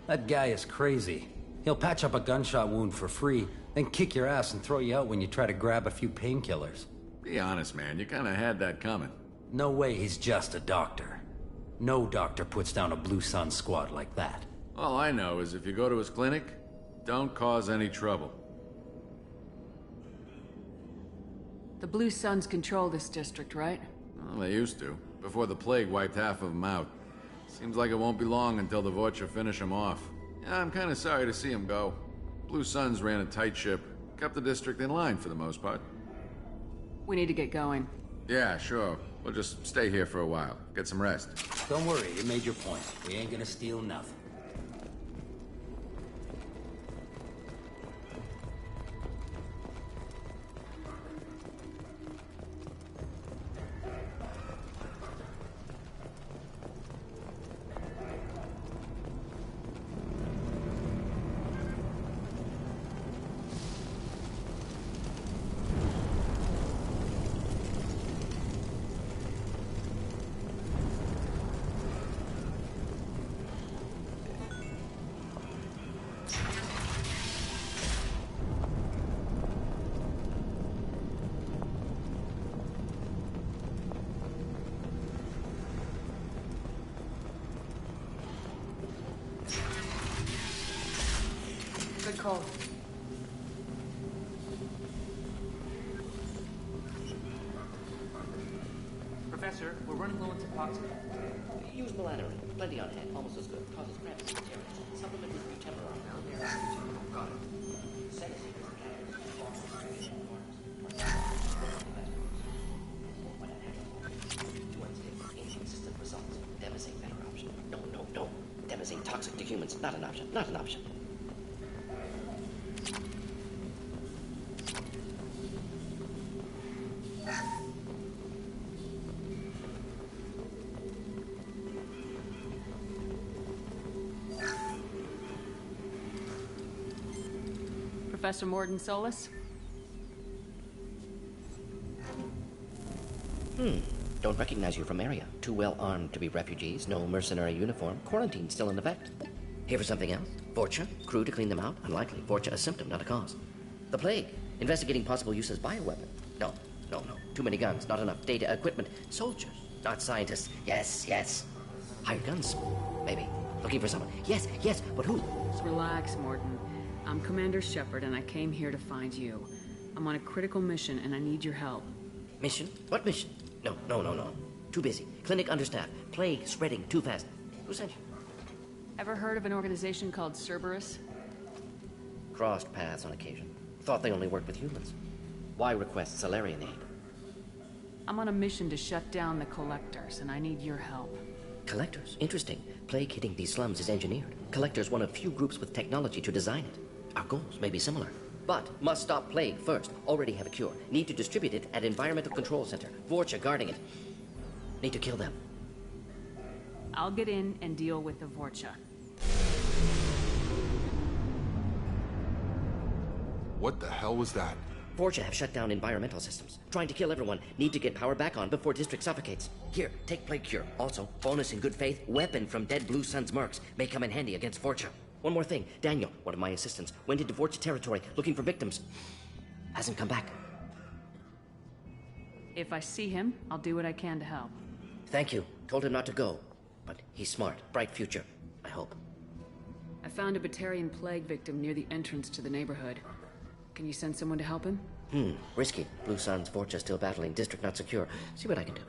Speaker 20: That guy is crazy. He'll patch up a gunshot wound for free, then kick your ass and throw you out when you try to grab a few painkillers.
Speaker 21: Be honest, man. You kinda had that coming.
Speaker 20: No way he's just a doctor. No doctor puts down a Blue Sun squad like that.
Speaker 21: All I know is if you go to his clinic, don't cause any trouble.
Speaker 7: The Blue Suns control this district, right?
Speaker 21: Well, they used to, before the plague wiped half of them out. Seems like it won't be long until the Vorcha finish them off. Yeah, I'm kinda sorry to see them go. Blue Suns ran a tight ship, kept the district in line for the most part.
Speaker 7: We need to get going.
Speaker 21: Yeah, sure. We'll just stay here for a while, get some rest.
Speaker 20: Don't worry, you made your point. We ain't gonna steal nothing.
Speaker 5: Good call.
Speaker 18: Professor, we're running low on toxin. Use melatonin. Plenty on hand. Almost as good. Causes cramps and tears. Supplement with butemolol. Got it. Send inconsistent results. Devastating better option. No. Devastating toxic to humans. Not an option. Not an option.
Speaker 7: Professor Mordin Solus?
Speaker 18: Don't recognize you from area. Too well armed to be refugees, no mercenary uniform, quarantine still in effect. Here for something else? Vorcha? Crew to clean them out? Unlikely. Vorcha a symptom, not a cause. The plague? Investigating possible use as bioweapon? No. Too many guns, not enough data, equipment. Soldiers, not scientists. Yes. Hired guns? Maybe. Looking for someone. Yes, but who?
Speaker 7: Just relax, Mordin. I'm Commander Shepard, and I came here to find you. I'm on a critical mission, and I need your help.
Speaker 18: Mission? What mission? No. Too busy. Clinic understaffed. Plague spreading too fast. Who sent you?
Speaker 7: Ever heard of an organization called Cerberus?
Speaker 18: Crossed paths on occasion. Thought they only worked with humans. Why request Salarian aid?
Speaker 7: I'm on a mission to shut down the Collectors, and I need your help.
Speaker 18: Collectors? Interesting. Plague hitting these slums is engineered. Collectors one of few groups with technology to design it. Our goals may be similar. But must stop plague first. Already have a cure. Need to distribute it at Environmental Control Center. Vorcha guarding it. Need to kill them.
Speaker 7: I'll get in and deal with the Vorcha.
Speaker 14: What the hell was that?
Speaker 18: Vorcha have shut down environmental systems. Trying to kill everyone. Need to get power back on before district suffocates. Here, take plague cure. Also, bonus in good faith, weapon from dead Blue Sun's mercs. May come in handy against Vorcha. One more thing. Daniel, one of my assistants, went into Vorcha territory looking for victims. Hasn't come back.
Speaker 7: If I see him, I'll do what I can to help.
Speaker 18: Thank you. Told him not to go. But he's smart. Bright future. I hope.
Speaker 7: I found a Batarian plague victim near the entrance to the neighborhood. Can you send someone to help him?
Speaker 18: Risky. Blue Sun's Vorcha still battling. District not secure. See what I can do.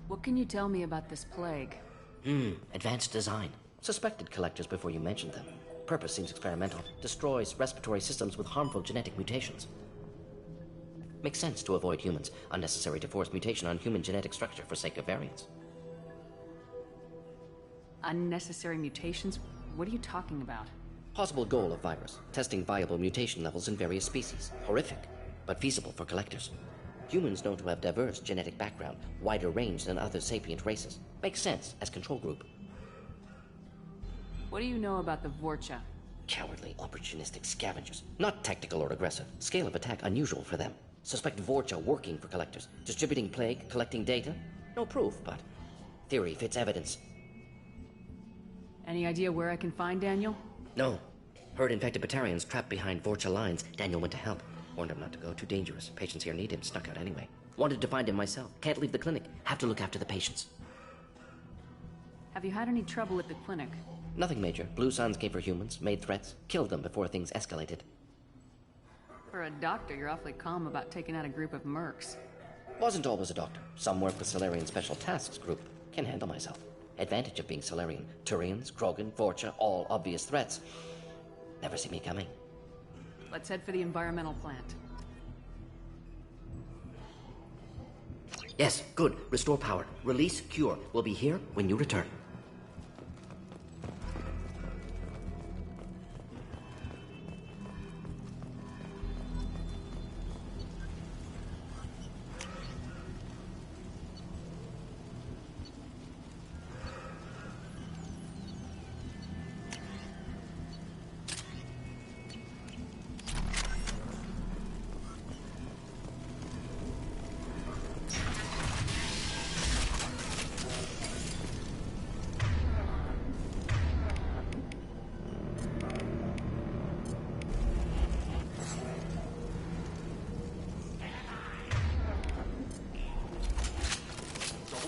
Speaker 7: What can you tell me about this plague?
Speaker 18: Advanced design. Suspected collectors before you mentioned them. Purpose seems experimental. Destroys respiratory systems with harmful genetic mutations. Makes sense to avoid humans. Unnecessary to force mutation on human genetic structure for sake of variance.
Speaker 7: Unnecessary mutations? What are you talking about?
Speaker 18: Possible goal of virus. Testing viable mutation levels in various species. Horrific, but feasible for collectors. Humans known to have diverse genetic background, wider range than other sapient races. Makes sense as control group.
Speaker 7: What do you know about the Vorcha?
Speaker 18: Cowardly, opportunistic scavengers. Not tactical or aggressive. Scale of attack unusual for them. Suspect Vorcha working for collectors. Distributing plague, collecting data. No proof, but theory fits evidence.
Speaker 7: Any idea where I can find Daniel?
Speaker 18: No. Heard infected Batarians trapped behind Vorcha lines. Daniel went to help. Warned him not to go. Too dangerous. Patients here need him. Snuck out anyway. Wanted to find him myself. Can't leave the clinic. Have to look after the patients.
Speaker 7: Have you had any trouble at the clinic?
Speaker 18: Nothing major. Blue Suns came for humans, made threats, killed them before things escalated.
Speaker 7: For a doctor, you're awfully calm about taking out a group of mercs.
Speaker 18: Wasn't always a doctor. Some work with Salarian Special Tasks Group. Can handle myself. Advantage of being Salarian. Turians, Krogan, Vorcha, all obvious threats. Never see me coming.
Speaker 7: Let's head for the environmental plant.
Speaker 18: Yes, good. Restore power. Release cure. We'll be here when you return.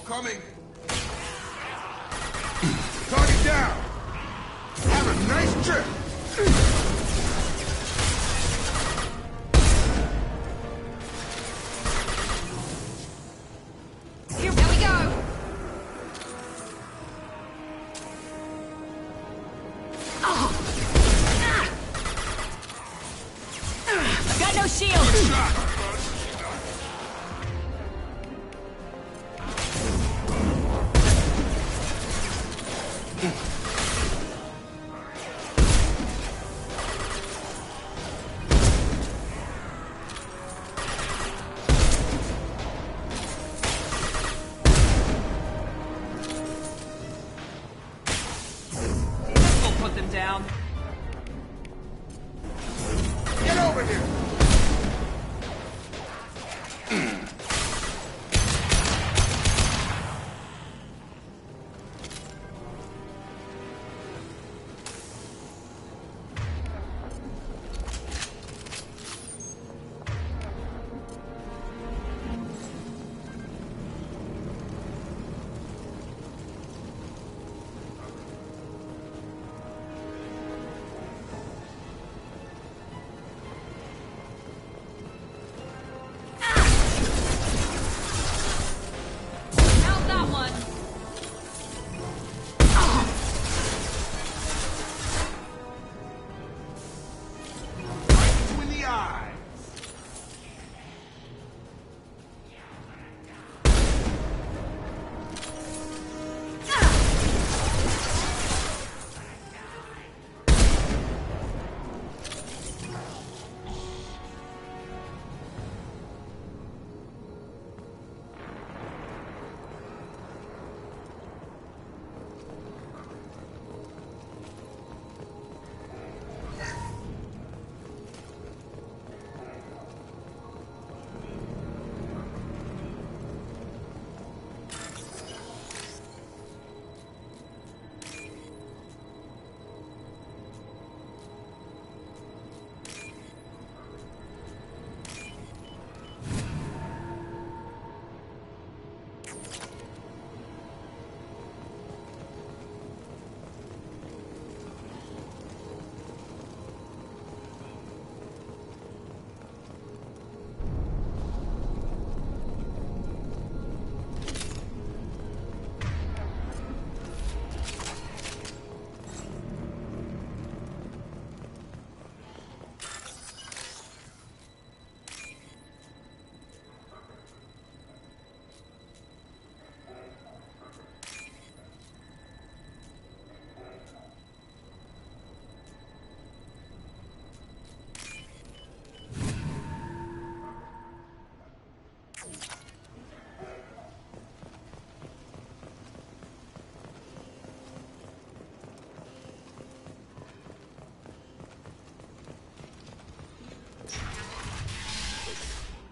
Speaker 14: Coming. Target down. Have a nice trip.
Speaker 12: Here we go. I've got no shield. Put them down.
Speaker 14: Get over here.
Speaker 12: How's that one?
Speaker 14: In the eye.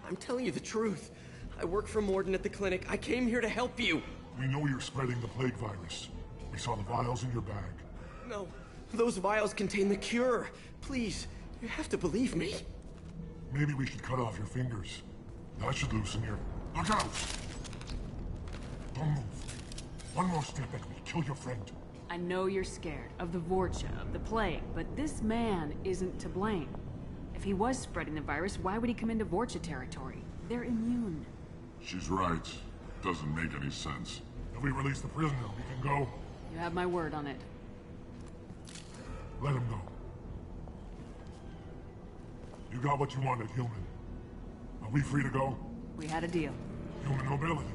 Speaker 4: I'm telling you the truth. I work for Mordin at the clinic. I came here to help you.
Speaker 6: We know you're spreading the plague virus. We saw the vials in your bag.
Speaker 4: No, those vials contain the cure. Please, you have to believe me.
Speaker 6: Maybe we should cut off your fingers. That should loosen your... Look out! Don't move. One more step and we'll kill your friend.
Speaker 7: I know you're scared of the Vorcha, of the plague, but this man isn't to blame. If he was spreading the virus, why would he come into Vorcha territory? They're immune.
Speaker 6: She's right. Doesn't make any sense. If we release the prisoner, we can go.
Speaker 7: You have my word on it.
Speaker 6: Let him go. You got what you wanted, human. Are we free to go?
Speaker 7: We had a deal.
Speaker 6: Human nobility.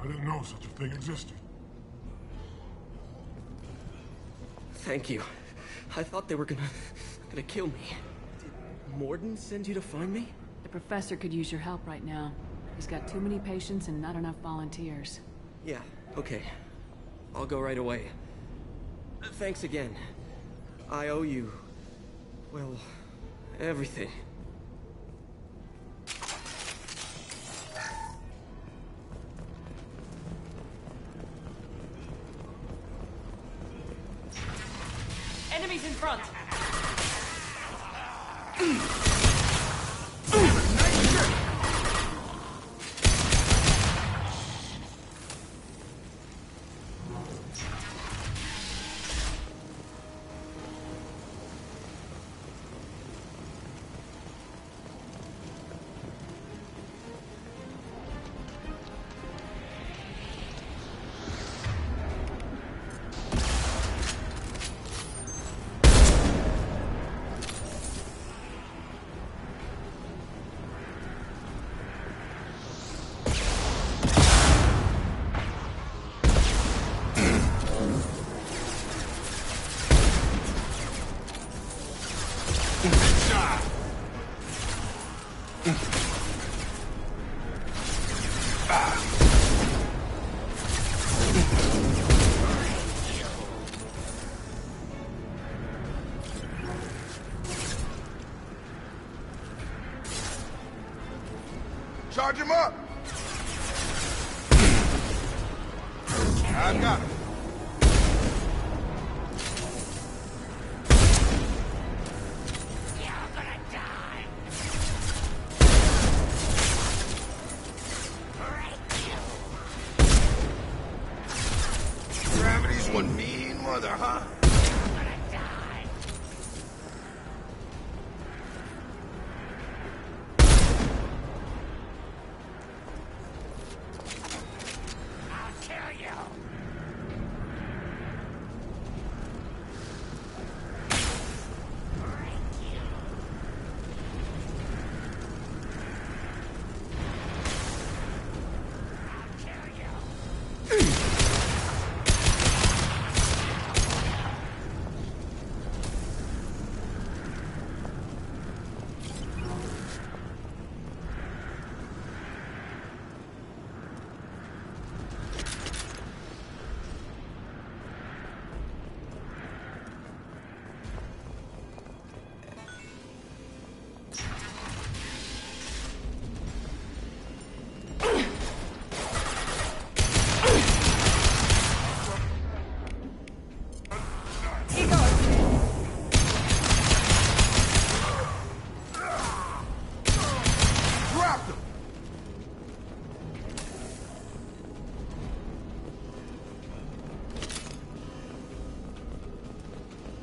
Speaker 6: I didn't know such a thing existed.
Speaker 4: Thank you. I thought they were gonna kill me. Did Mordin send you to find me?
Speaker 7: The professor could use your help right now. He's got too many patients and not enough volunteers.
Speaker 4: Yeah, okay. I'll go right away. Thanks again. I owe you... well, everything.
Speaker 12: Enemies in front!
Speaker 14: Charge him up! I got him. Gravity's one mean mother, huh?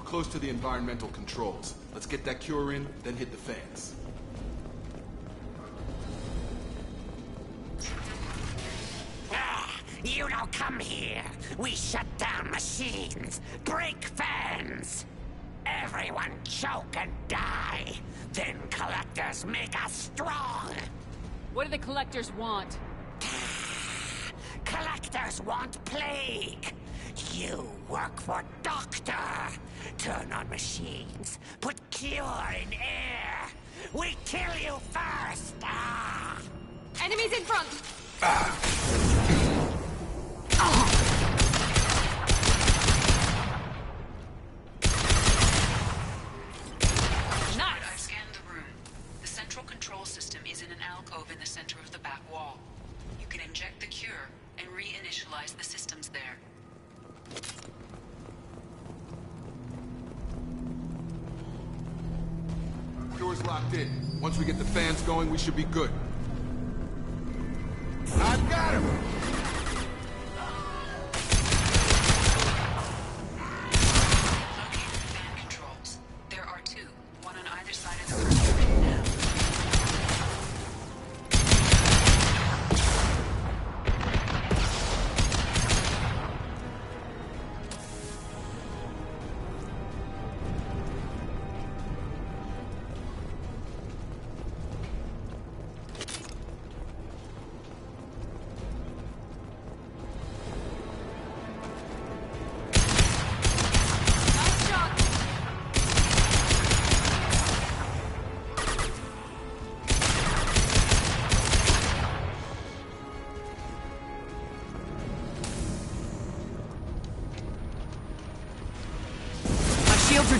Speaker 14: Close to the environmental controls. Let's get that cure in, then hit the fans.
Speaker 8: You don't come here. We shut down machines, break fans. Everyone choke and die. Then collectors make us strong.
Speaker 7: What do the collectors want?
Speaker 8: Collectors want plague. You work for Doctor. Turn on machines. Put cure in air. We kill you first.
Speaker 12: Enemies in front!
Speaker 1: Nice. I've scanned the room. The central control system is in an alcove in the center of the back wall. You can inject the cure and reinitialize the systems there.
Speaker 14: Cure's locked in. Once we get the fans going, we should be good. I've got him!
Speaker 1: Locate the fan controls. There are two, one on either side of the room right now.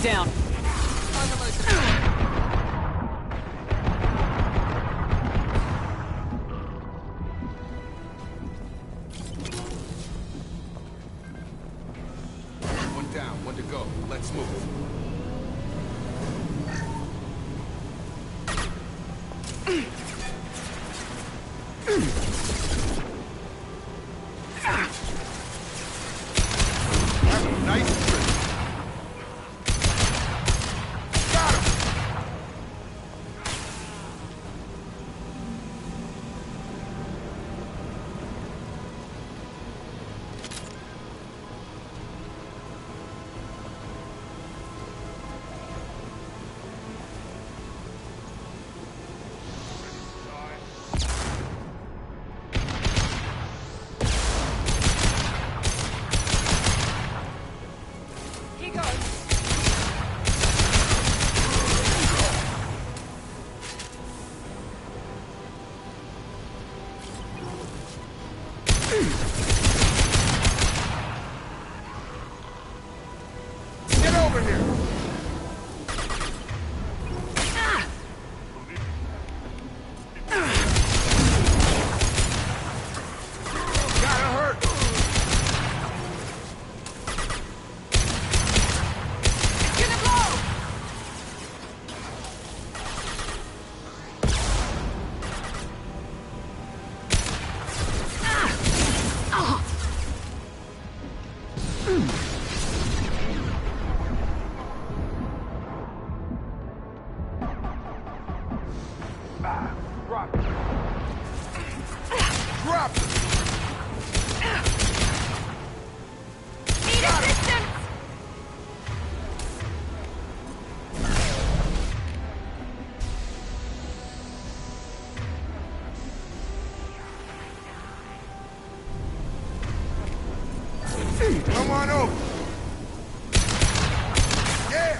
Speaker 7: Gunner down.
Speaker 14: One down, one to go. Let's move. Get over here! Gotta hurt! Get him low! Drop it. Drop it.
Speaker 12: Need assistance!
Speaker 14: Come on over. Yeah.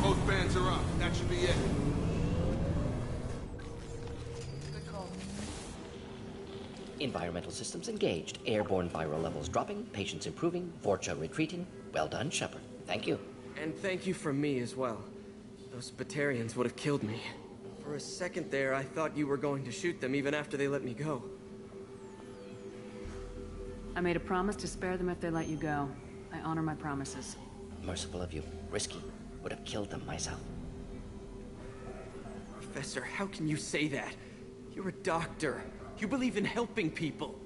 Speaker 14: Both bands are up. That should be it.
Speaker 18: Environmental systems engaged. Airborne viral levels dropping. Patients improving. Vorcha retreating. Well done, Shepard. Thank you.
Speaker 4: And thank you from me as well. Those Batarians would have killed me. For a second there, I thought you were going to shoot them even after they let me go.
Speaker 7: I made a promise to spare them if they let you go. I honor my promises.
Speaker 18: Merciful of you. Risky. Would have killed them myself.
Speaker 4: Professor, how can you say that? You're a doctor. You believe in helping people.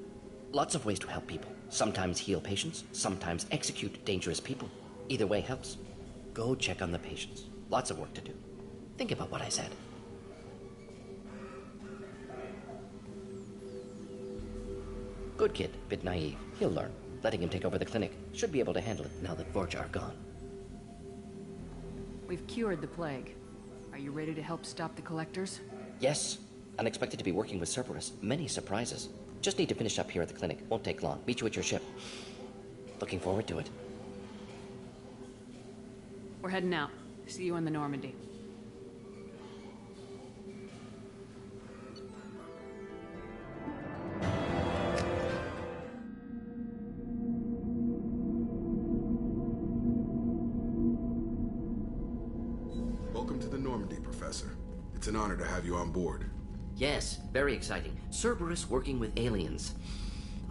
Speaker 18: Lots of ways to help people. Sometimes heal patients, sometimes execute dangerous people. Either way helps. Go check on the patients. Lots of work to do. Think about what I said. Good kid, bit naive. He'll learn. Letting him take over the clinic. Should be able to handle it now that Vorcha are gone.
Speaker 7: We've cured the plague. Are you ready to help stop the collectors?
Speaker 18: Yes. Unexpected to be working with Cerberus. Many surprises. Just need to finish up here at the clinic. Won't take long. Meet you at your ship. Looking forward to it.
Speaker 7: We're heading out. See you on the Normandy.
Speaker 14: Welcome to the Normandy, Professor. It's an honor to have you on board.
Speaker 18: Yes, very exciting. Cerberus working with aliens.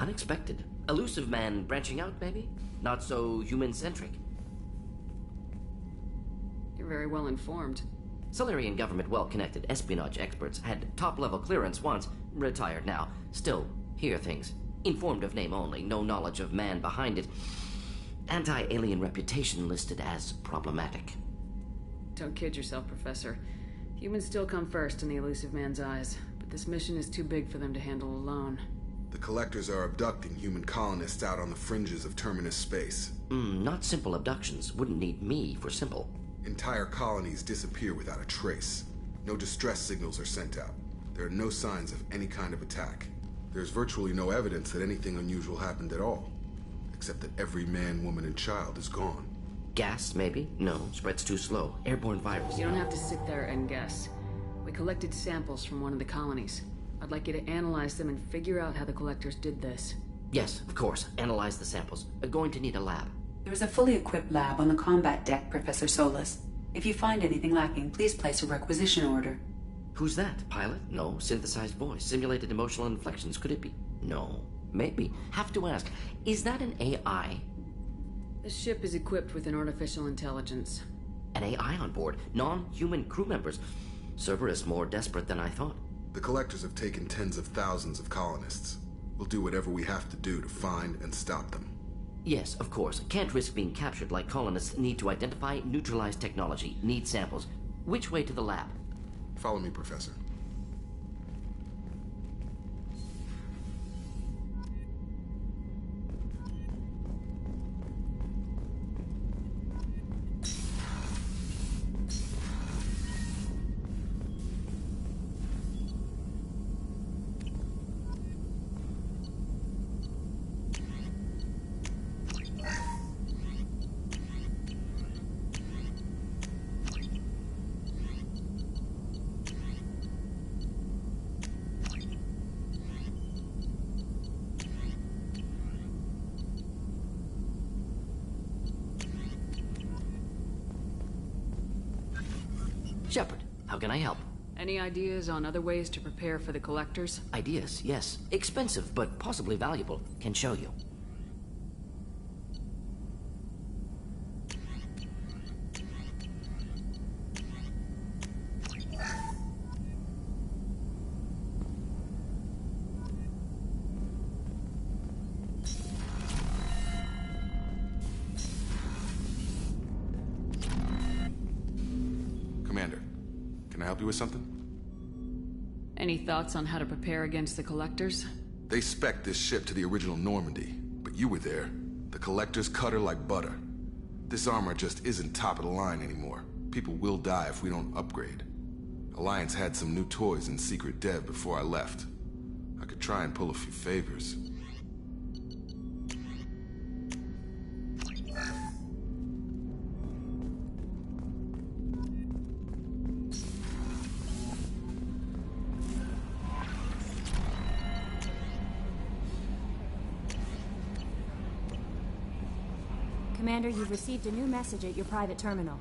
Speaker 18: Unexpected. Elusive man branching out, maybe? Not so human-centric.
Speaker 7: You're very well informed.
Speaker 18: Solarian government well-connected espionage experts had top-level clearance once, retired now. Still, hear things. Informed of name only, no knowledge of man behind it. Anti-alien reputation listed as problematic.
Speaker 7: Don't kid yourself, Professor. Humans still come first in the elusive man's eyes, but this mission is too big for them to handle alone.
Speaker 14: The Collectors are abducting human colonists out on the fringes of Terminus space.
Speaker 18: Not simple abductions. Wouldn't need me for simple.
Speaker 14: Entire colonies disappear without a trace. No distress signals are sent out. There are no signs of any kind of attack. There's virtually no evidence that anything unusual happened at all. Except that every man, woman, and child is gone.
Speaker 18: Gas, maybe? No, spreads too slow. Airborne virus.
Speaker 7: You don't have to sit there and guess. We collected samples from one of the colonies. I'd like you to analyze them and figure out how the collectors did this.
Speaker 18: Yes, of course. Analyze the samples. We're going to need a lab.
Speaker 1: There is a fully equipped lab on the combat deck, Professor Solis. If you find anything lacking, please place a requisition order.
Speaker 18: Who's that? Pilot? No. Synthesized voice. Simulated emotional inflections. Could it be? No. Maybe. Have to ask. Is that an AI?
Speaker 7: This ship is equipped with an artificial intelligence.
Speaker 18: An AI on board? Non-human crew members? Cerberus more desperate than I thought.
Speaker 14: The collectors have taken tens of thousands of colonists. We'll do whatever we have to do to find and stop them.
Speaker 18: Yes, of course. Can't risk being captured like colonists need to identify, neutralize technology, need samples. Which way to the lab?
Speaker 14: Follow me, Professor.
Speaker 18: Shepard, how can I help?
Speaker 7: Any ideas on other ways to prepare for the collectors?
Speaker 18: Ideas, yes. Expensive, but possibly valuable. Can show you.
Speaker 14: Commander, can I help you with something?
Speaker 7: Any thoughts on how to prepare against the collectors?
Speaker 14: They spec'd this ship to the original Normandy, but you were there. The collectors cut her like butter. This armor just isn't top of the line anymore. People will die if we don't upgrade. Alliance had some new toys in secret dev before I left. I could try and pull a few favors.
Speaker 3: Commander, you've received a new message at your private terminal.